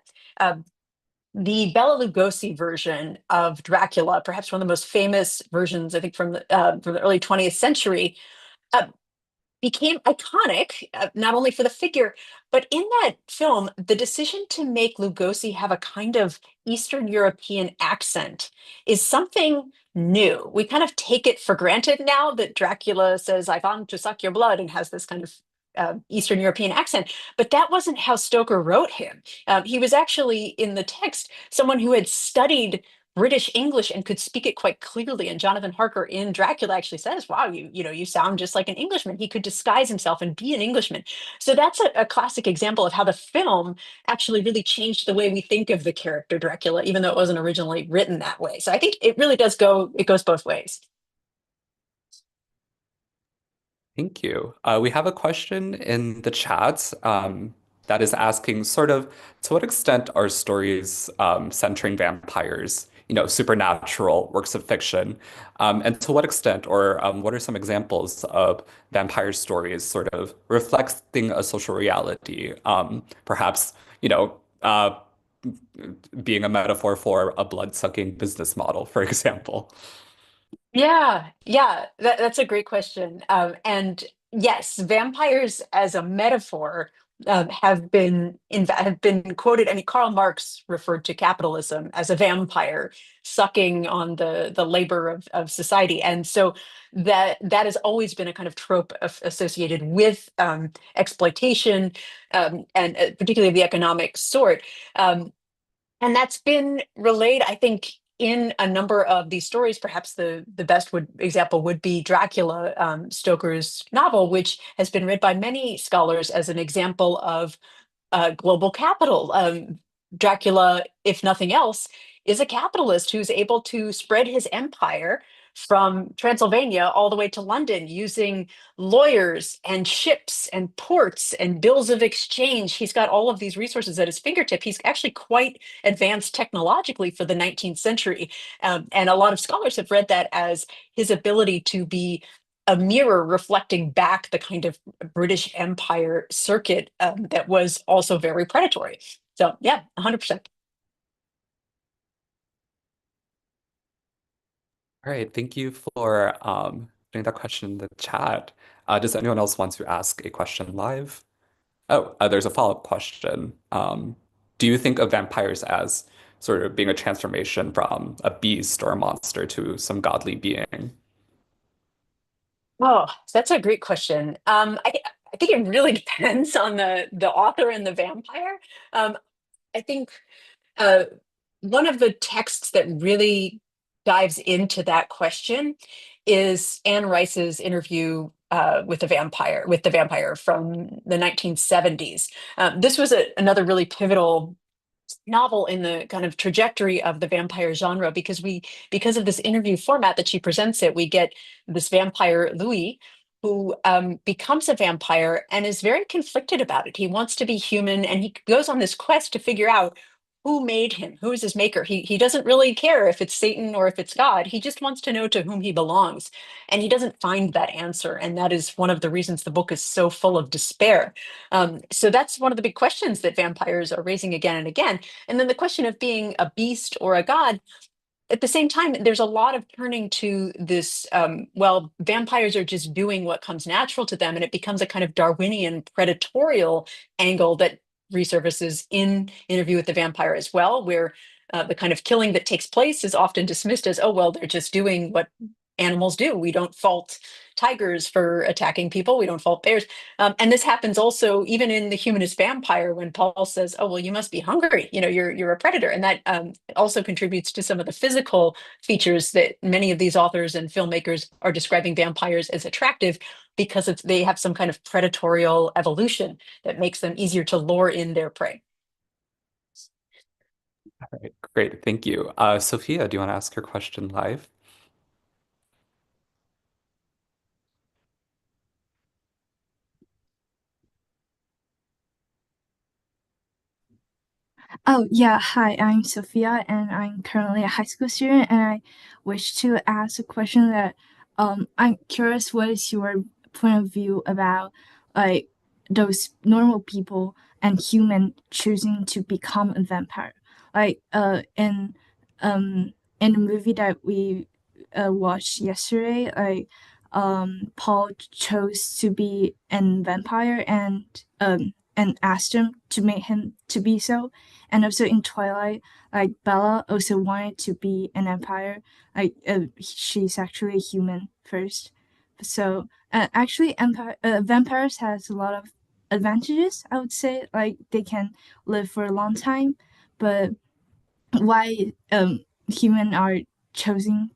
The Bela Lugosi version of Dracula, perhaps one of the most famous versions, I think, from the early 20th century, uh, became iconic, not only for the figure, but in that film, the decision to make Lugosi have a kind of Eastern European accent is something new. We kind of take it for granted now that Dracula says, "I want to suck your blood," and has this kind of Eastern European accent. But that wasn't how Stoker wrote him. He was actually, in the text, someone who had studied British English and could speak it quite clearly. And Jonathan Harker in Dracula actually says, "Wow, you sound just like an Englishman." He could disguise himself and be an Englishman. So that's a classic example of how the film actually really changed the way we think of the character Dracula, even though it wasn't originally written that way. So I think it really does it goes both ways. Thank you. We have a question in the chat that is asking sort of to what extent are stories centering vampires, supernatural works of fiction, and to what extent, or what are some examples of vampire stories sort of reflecting a social reality, perhaps, being a metaphor for a blood-sucking business model, for example. Yeah, that's a great question. And yes, vampires as a metaphor have been quoted. I mean, Karl Marx referred to capitalism as a vampire sucking on the labor of society, and so that has always been a kind of trope associated with exploitation, and particularly of the economic sort. Um, and that's been relayed, I think, in a number of these stories. Perhaps the best example would be Dracula, Stoker's novel, which has been read by many scholars as an example of global capital. Dracula, if nothing else, is a capitalist who's able to spread his empire from Transylvania all the way to London using lawyers and ships and ports and bills of exchange. He's got all of these resources at his fingertip. He's actually quite advanced technologically for the 19th century. And a lot of scholars have read that as his ability to be a mirror reflecting back the kind of British Empire circuit that was also very predatory. So yeah, 100%. All right, thank you for putting that question in the chat. Does anyone else want to ask a question live? Oh, there's a follow-up question. Do you think of vampires as sort of being a transformation from a beast or a monster to some godly being? Oh, that's a great question. I think it really depends on the author and the vampire. I think uh, one of the texts that really dives into that question is Anne Rice's interview with the vampire from the 1970s. This was another really pivotal novel in the kind of trajectory of the vampire genre because of this interview format that she presents it, we get this vampire Louis who becomes a vampire and is very conflicted about it. He wants to be human and he goes on this quest to figure out who made him, who is his maker. He doesn't really care if it's Satan or if it's God. He just wants to know to whom he belongs, and he doesn't find that answer, and that is one of the reasons the book is so full of despair. So that's one of the big questions that vampires are raising again and again. And then the question of being a beast or a god, at the same time, there's a lot of turning to this, well, vampires are just doing what comes natural to them, and it becomes a kind of Darwinian predatorial angle that resurfaces in Interview with the Vampire as well, where the kind of killing that takes place is often dismissed as, oh, well, they're just doing what animals do. We don't fault tigers for attacking people. We don't fault bears. And this happens also even in the Humanist Vampire when Paul says, oh, well, you must be hungry. You know, you're a predator. And that also contributes to some of the physical features that many of these authors and filmmakers are describing vampires as attractive because they have some kind of predatorial evolution that makes them easier to lure in their prey. All right, great, thank you. Sophia, do you want to ask your question live? Oh, yeah. Hi, I'm Sophia, and I'm currently a high school student, and I wish to ask a question that I'm curious, what is your point of view about like those normal people and human choosing to become a vampire? Like in the movie that we watched yesterday, like Paul chose to be an vampire and asked him to make him to be so. And also in Twilight, like Bella also wanted to be an vampire. Like she's actually a human first. So actually, vampires has a lot of advantages. I would say, like they can live for a long time, but why human are choosing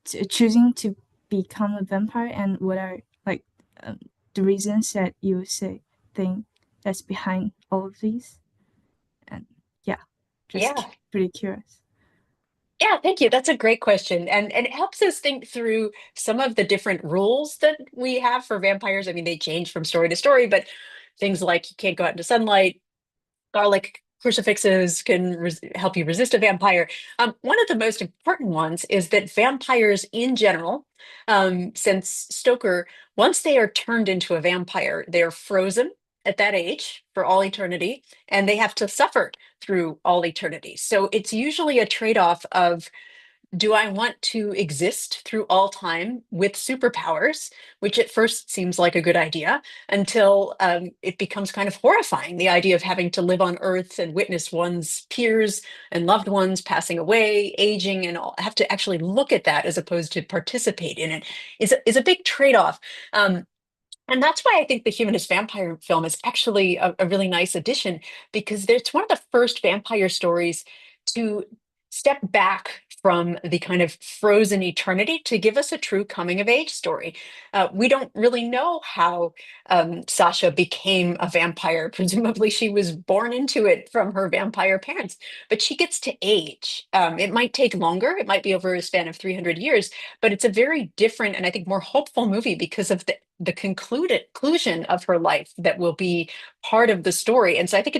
to become a vampire, and what are like the reasons that you say think that's behind all of these? And yeah, just Yeah. pretty curious. Yeah, thank you. That's a great question. And it helps us think through some of the different rules that we have for vampires. I mean, they change from story to story, but things like you can't go out into sunlight, garlic crucifixes can help you resist a vampire. One of the most important ones is that vampires in general, since Stoker, once they are turned into a vampire, they're frozen at that age for all eternity, and they have to suffer through all eternity. So it's usually a trade-off of, do I want to exist through all time with superpowers, which at first seems like a good idea, until it becomes kind of horrifying, the idea of having to live on Earth and witness one's peers and loved ones passing away, aging, and have to actually look at that as opposed to participate in it is a big trade-off. And that's why I think the Humanist Vampire film is actually a really nice addition, because it's one of the first vampire stories to step back from the kind of frozen eternity to give us a true coming of age story. We don't really know how Sasha became a vampire. Presumably, she was born into it from her vampire parents, but she gets to age. It might take longer, it might be over a span of 300 years, but it's a very different and I think more hopeful movie because of the conclusion of her life that will be part of the story. And so I think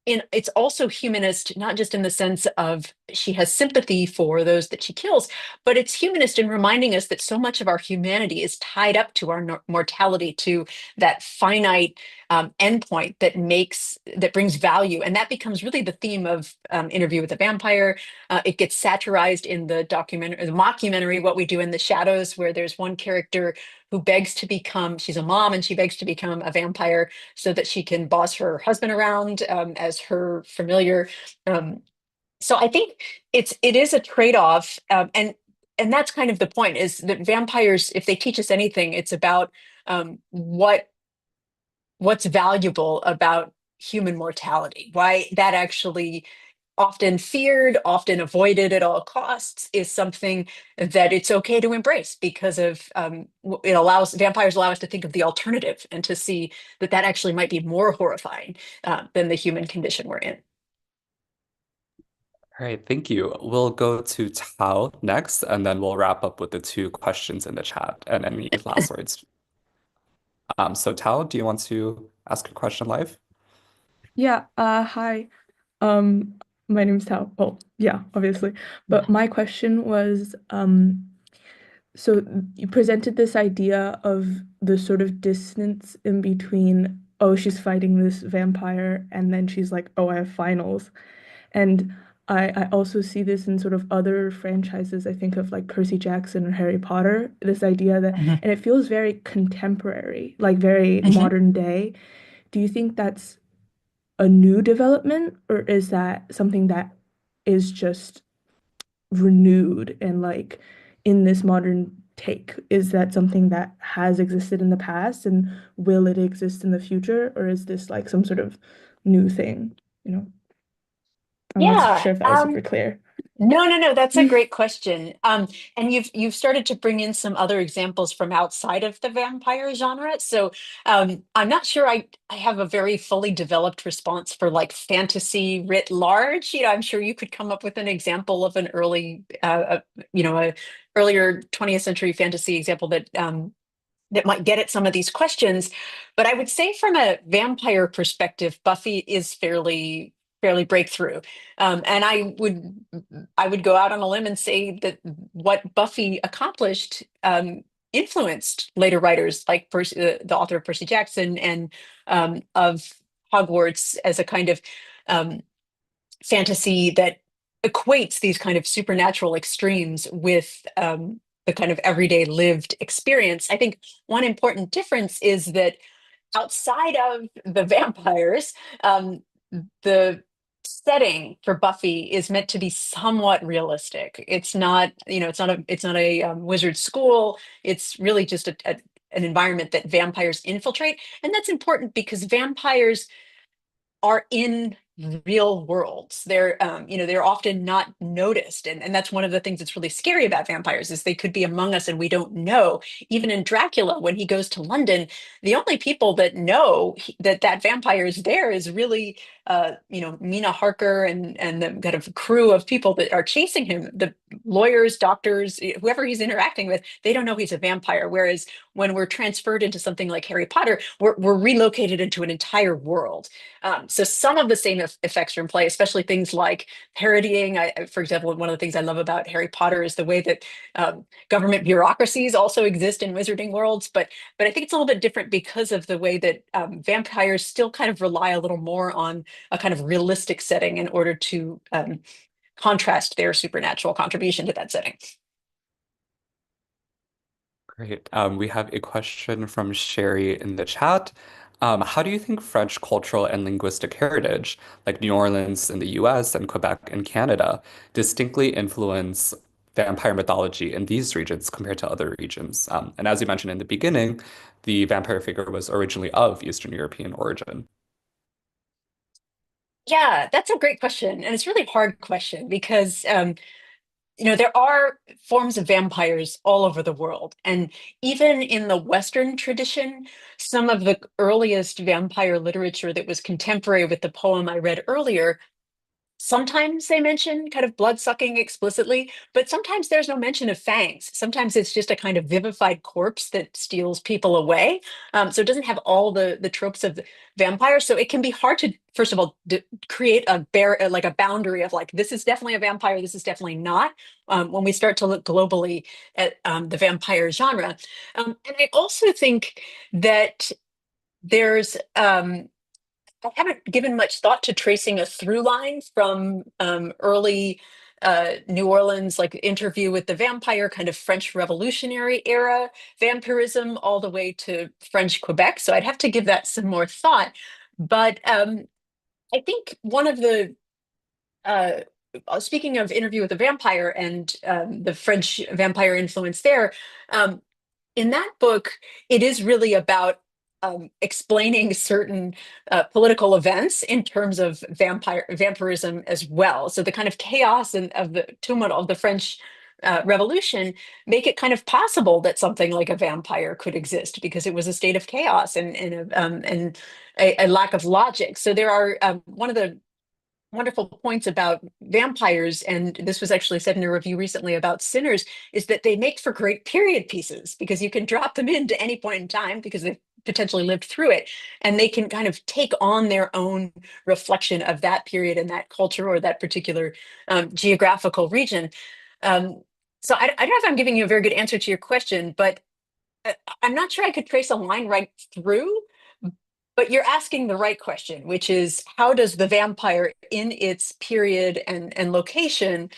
it's also humanist, not just in the sense of she has sympathy for those that she kills, but it's humanist in reminding us that so much of our humanity is tied up to our mortality, to that finite endpoint that brings value. And that becomes really the theme of Interview with the Vampire. It gets satirized in the documentary, the mockumentary, What We Do in the Shadows, where there's one character who begs to become, she's a mom and she begs to become a vampire so that she can boss her husband around as her familiar. So I think it is a trade-off, and that's kind of the point, is that vampires, if they teach us anything, it's about what's valuable about human mortality, why that actually often feared, often avoided at all costs, is something that it's okay to embrace because of vampires allow us to think of the alternative and to see that that actually might be more horrifying than the human condition we're in. All right, thank you. We'll go to Tao next, and then we'll wrap up with the two questions in the chat and any last words. So Tao, do you want to ask a question live? Yeah, hi. Um, my name's Tao. Oh, yeah, obviously. But my question was, so you presented this idea of the sort of distance in between, oh, she's fighting this vampire, and then she's like, oh, I have finals. And I also see this in sort of other franchises. I think of like Percy Jackson or Harry Potter, this idea that, and it feels very contemporary, like very modern day. Do you think that's a new development, or is that something that is just renewed and like in this modern take? Is that something that has existed in the past and will it exist in the future, or is this like some sort of new thing? I'm not sure if that was super clear. No, that's a great question. And you've started to bring in some other examples from outside of the vampire genre. So I'm not sure I have a very fully developed response for like fantasy writ large. I'm sure you could come up with an example of an early, a earlier 20th century fantasy example that that might get at some of these questions. But I would say from a vampire perspective, Buffy is fairly breakthrough. And I would go out on a limb and say that what Buffy accomplished influenced later writers like the author of Percy Jackson and of Hogwarts as a kind of fantasy that equates these kind of supernatural extremes with the kind of everyday lived experience. I think one important difference is that outside of the vampires, the setting for Buffy is meant to be somewhat realistic. It's not, it's not a wizard school. It's really just an environment that vampires infiltrate, and that's important because vampires are in real worlds. They're often not noticed, and that's one of the things that's really scary about vampires is they could be among us and we don't know. Even in Dracula, when he goes to London, the only people that know that vampire is there is really Mina Harker and the kind of crew of people that are chasing him, the lawyers, doctors, whoever he's interacting with. They don't know he's a vampire. Whereas when we're transferred into something like Harry Potter, we're relocated into an entire world. So some of the same effects are in play, especially things like parodying. For example, one of the things I love about Harry Potter is the way that government bureaucracies also exist in wizarding worlds. But I think it's a little bit different because of the way that vampires still kind of rely a little more on a kind of realistic setting in order to contrast their supernatural contribution to that setting. Great. We have a question from Sherry in the chat. How do you think French cultural and linguistic heritage, like New Orleans in the US and Quebec in Canada, distinctly influence vampire mythology in these regions compared to other regions? And as you mentioned in the beginning, the vampire figure was originally of Eastern European origin. Yeah, that's a great question. And it's a really hard question because there are forms of vampires all over the world. And even in the Western tradition, some of the earliest vampire literature that was contemporary with the poem I read earlier Sometimes they mention kind of blood sucking explicitly, but sometimes there's no mention of fangs. Sometimes it's just a kind of vivified corpse that steals people away. So it doesn't have all the tropes of the vampire. So it can be hard to, first of all, create like a boundary of like, this is definitely a vampire, this is definitely not, when we start to look globally at the vampire genre. And I also think that there's I haven't given much thought to tracing a through line from early New Orleans, like Interview with the Vampire, kind of French Revolutionary era vampirism, all the way to French Quebec. So I'd have to give that some more thought. But I think one of the speaking of Interview with the Vampire and the French vampire influence there, in that book, it is really about explaining certain political events in terms of vampirism as well. So the kind of chaos and of the tumult of the French Revolution make it kind of possible that something like a vampire could exist because it was a state of chaos and a lack of logic. So there are one of the wonderful points about vampires, and this was actually said in a review recently about Sinners, is that they make for great period pieces because you can drop them into any point in time because they've potentially lived through it, and they can kind of take on their own reflection of that period and that culture or that particular geographical region. So I don't know if I'm giving you a very good answer to your question, but I'm not sure I could trace a line right through. But you're asking the right question, which is how does the vampire in its period and location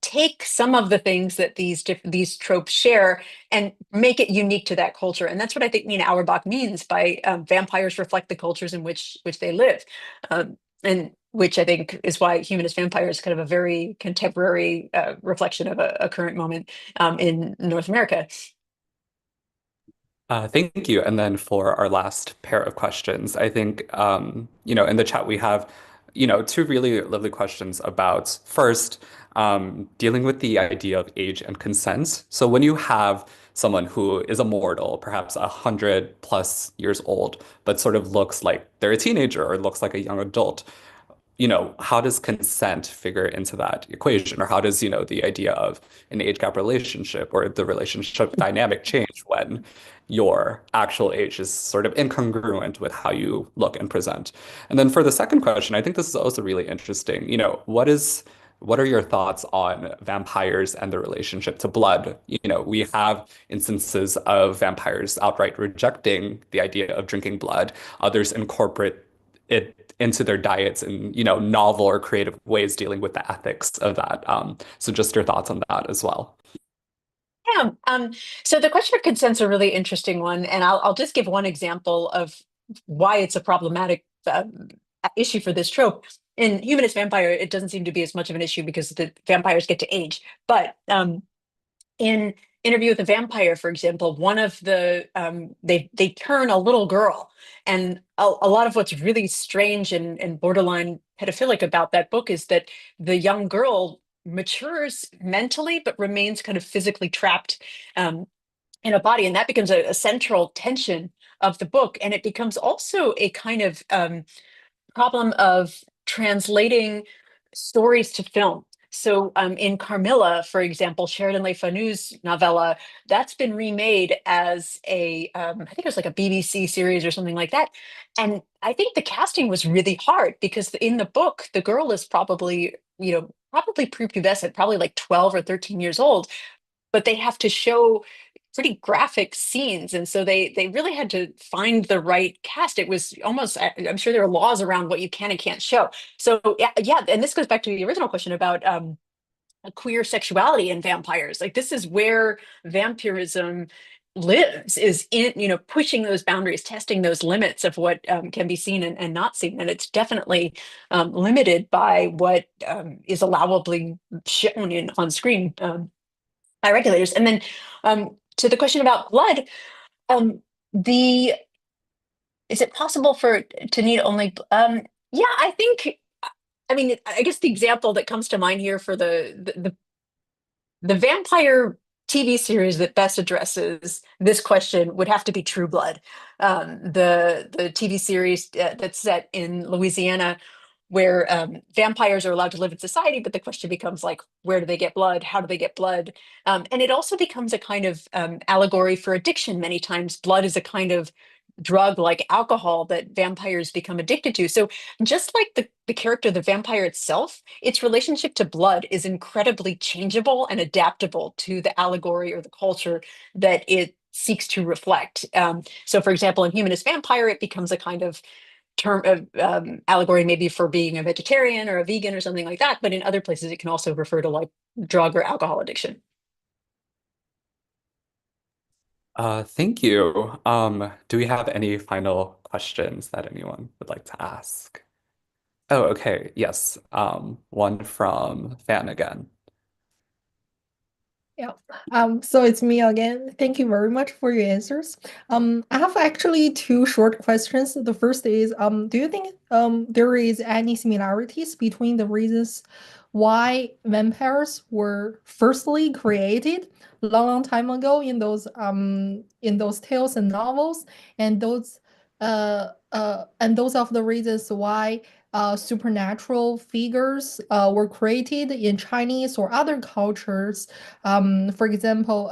take some of the things that these tropes share and make it unique to that culture? And that's what I think Nina Auerbach means by vampires reflect the cultures in which they live. And which I think is why Humanist Vampire is kind of a very contemporary reflection of a current moment in North America. Thank you. And then for our last pair of questions, I think, in the chat we have, two really lovely questions about first, dealing with the idea of age and consent. So when you have someone who is a mortal, perhaps 100+ years old, but sort of looks like they're a teenager or looks like a young adult, how does consent figure into that equation? Or how does, the idea of an age gap relationship or the relationship dynamic change when your actual age is sort of incongruent with how you look and present? And then for the second question, I think this is also really interesting. What are your thoughts on vampires and the relationship to blood? We have instances of vampires outright rejecting the idea of drinking blood. Others incorporate it into their diets and novel or creative ways dealing with the ethics of that. So just your thoughts on that as well. Yeah. So the question of consent's a really interesting one, and I'll just give one example of why it's a problematic issue for this trope. In Humanist Vampire, it doesn't seem to be as much of an issue because the vampires get to age. But in Interview with a Vampire, for example, one of the they turn a little girl, and a lot of what's really strange and borderline pedophilic about that book is that the young girl matures mentally but remains kind of physically trapped in a body, and that becomes a central tension of the book, and it becomes also a kind of problem of translating stories to film. So in Carmilla, for example, Sheridan Le Fanu's novella, that's been remade as I think it was like a BBC series or something like that. And I think the casting was really hard because in the book, the girl is probably prepubescent, probably like 12 or 13 years old, but they have to show pretty graphic scenes, and so they really had to find the right cast. It was almost, I'm sure there are laws around what you can and can't show. So yeah, and this goes back to the original question about queer sexuality in vampires. Like this is where vampirism lives, is in pushing those boundaries, testing those limits of what can be seen and not seen, and it's definitely limited by what is allowably shown on screen by regulators. And then to the question about blood, is it possible to need only? Yeah, I think. I mean, I guess the example that comes to mind here for the vampire TV series that best addresses this question would have to be True Blood, the TV series that's set in Louisiana, where vampires are allowed to live in society, but the question becomes like, where do they get blood? How do they get blood? And it also becomes a kind of allegory for addiction. Many times blood is a kind of drug like alcohol that vampires become addicted to. So just like the character, the vampire itself, its relationship to blood is incredibly changeable and adaptable to the allegory or the culture that it seeks to reflect. So for example, in Humanist Vampire, it becomes a kind of term of allegory maybe for being a vegetarian or a vegan or something like that. But in other places, it can also refer to like drug or alcohol addiction. Thank you. Do we have any final questions that anyone would like to ask? Oh, okay. Yes. One from Fan again. Yeah. So it's me again. Thank you very much for your answers. I have actually two short questions. The first is, do you think there is any similarities between the reasons why vampires were firstly created long, long time ago in those tales and novels, and those of the reasons why supernatural figures were created in Chinese or other cultures. For example,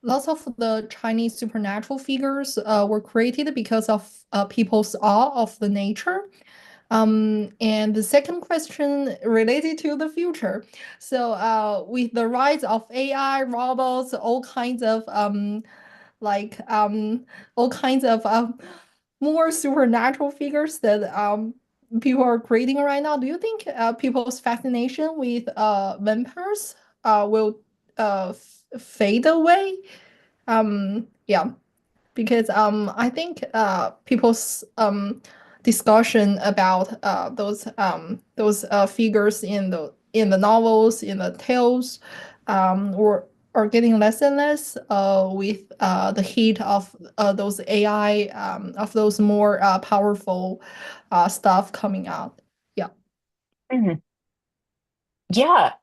lots of the Chinese supernatural figures were created because of people's awe of the nature. And the second question related to the future. So, with the rise of AI, robots, like all kinds of more supernatural figures that people are creating right now, do you think people's fascination with vampires will fade away? Yeah, because I think people's discussion about those figures in the novels, in the tales, or are getting less and less with the heat of those AI of those more powerful stuff coming out. Yeah. Mhm. Yeah,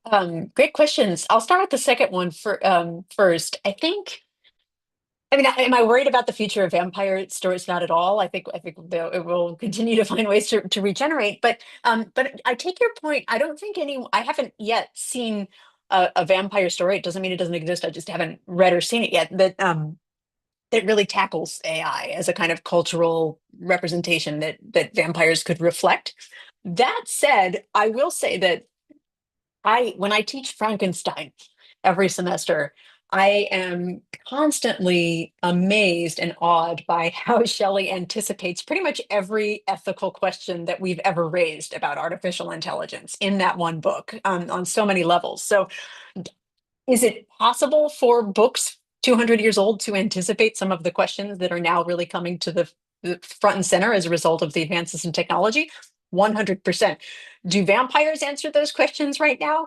great questions. I'll start with the second one first. I mean, am I worried about the future of vampire stories? Not at all. I think it will continue to find ways to regenerate. But I take your point. I haven't yet seen a vampire story. It doesn't mean it doesn't exist. I just haven't read or seen it yet. That really tackles AI as a kind of cultural representation that vampires could reflect. That said, I will say that when I teach Frankenstein every semester, I am constantly amazed and awed by how Shelley anticipates pretty much every ethical question that we've ever raised about artificial intelligence in that one book, on so many levels. So, is it possible for books 200 years old to anticipate some of the questions that are now really coming to the front and center as a result of the advances in technology? 100%. Do vampires answer those questions right now?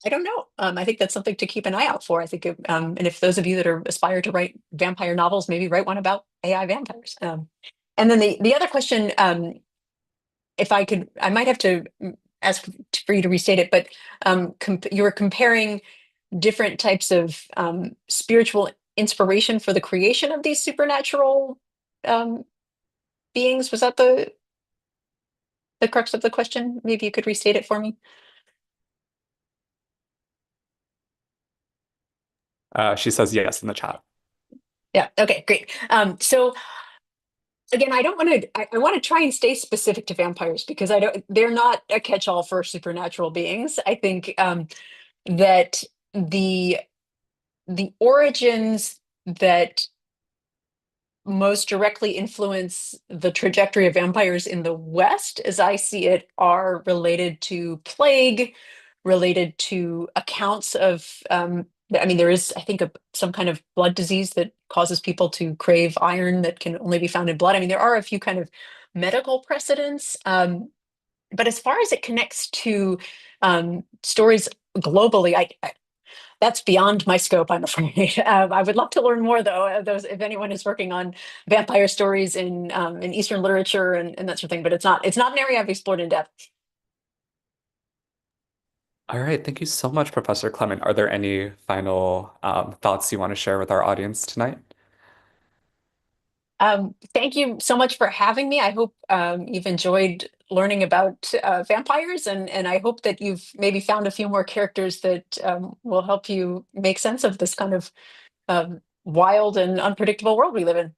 I don't know. I think that's something to keep an eye out for. I think, and if those of you that are aspire to write vampire novels, maybe write one about AI vampires. And then the other question, if I could, I might have to ask for you to restate it, but you were comparing different types of spiritual inspiration for the creation of these supernatural beings. Was that the crux of the question? Maybe you could restate it for me. She says yes in the chat. Yeah. Okay. Great. So again, I don't want to. I want to try and stay specific to vampires because I don't. They're not a catch-all for supernatural beings. I think that the the origins that most directly influence the trajectory of vampires in the West, as I see it, are related to plague, related to accounts of. I mean, there is, I think, some kind of blood disease that causes people to crave iron that can only be found in blood. I mean, there are a few kind of medical precedents, but as far as it connects to stories globally, that's beyond my scope, I'm afraid. I would love to learn more, though. Those, if anyone is working on vampire stories in Eastern literature and that sort of thing, but it's not an area I've explored in depth. All right. Thank you so much, Professor Klemann. Are there any final thoughts you want to share with our audience tonight? Thank you so much for having me. I hope you've enjoyed learning about vampires, and I hope that you've maybe found a few more characters that will help you make sense of this kind of wild and unpredictable world we live in.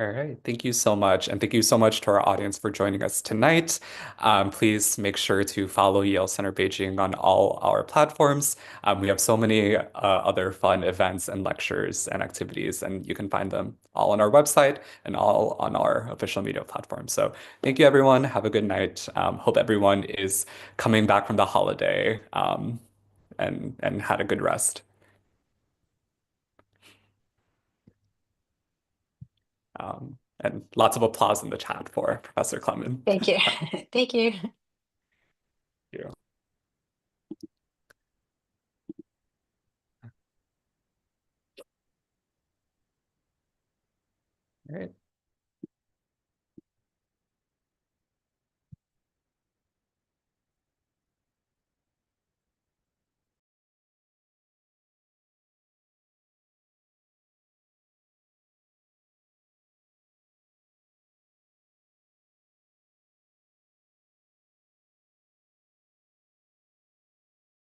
All right. Thank you so much. And thank you so much to our audience for joining us tonight. Please make sure to follow Yale Center Beijing on all our platforms. We have so many other fun events and lectures and activities, and you can find them all on our website and all on our official media platform. So thank you, everyone. Have a good night. Hope everyone is coming back from the holiday and had a good rest. And lots of applause in the chat for Professor Klemann. Thank you. Thank you. Thank you. All right.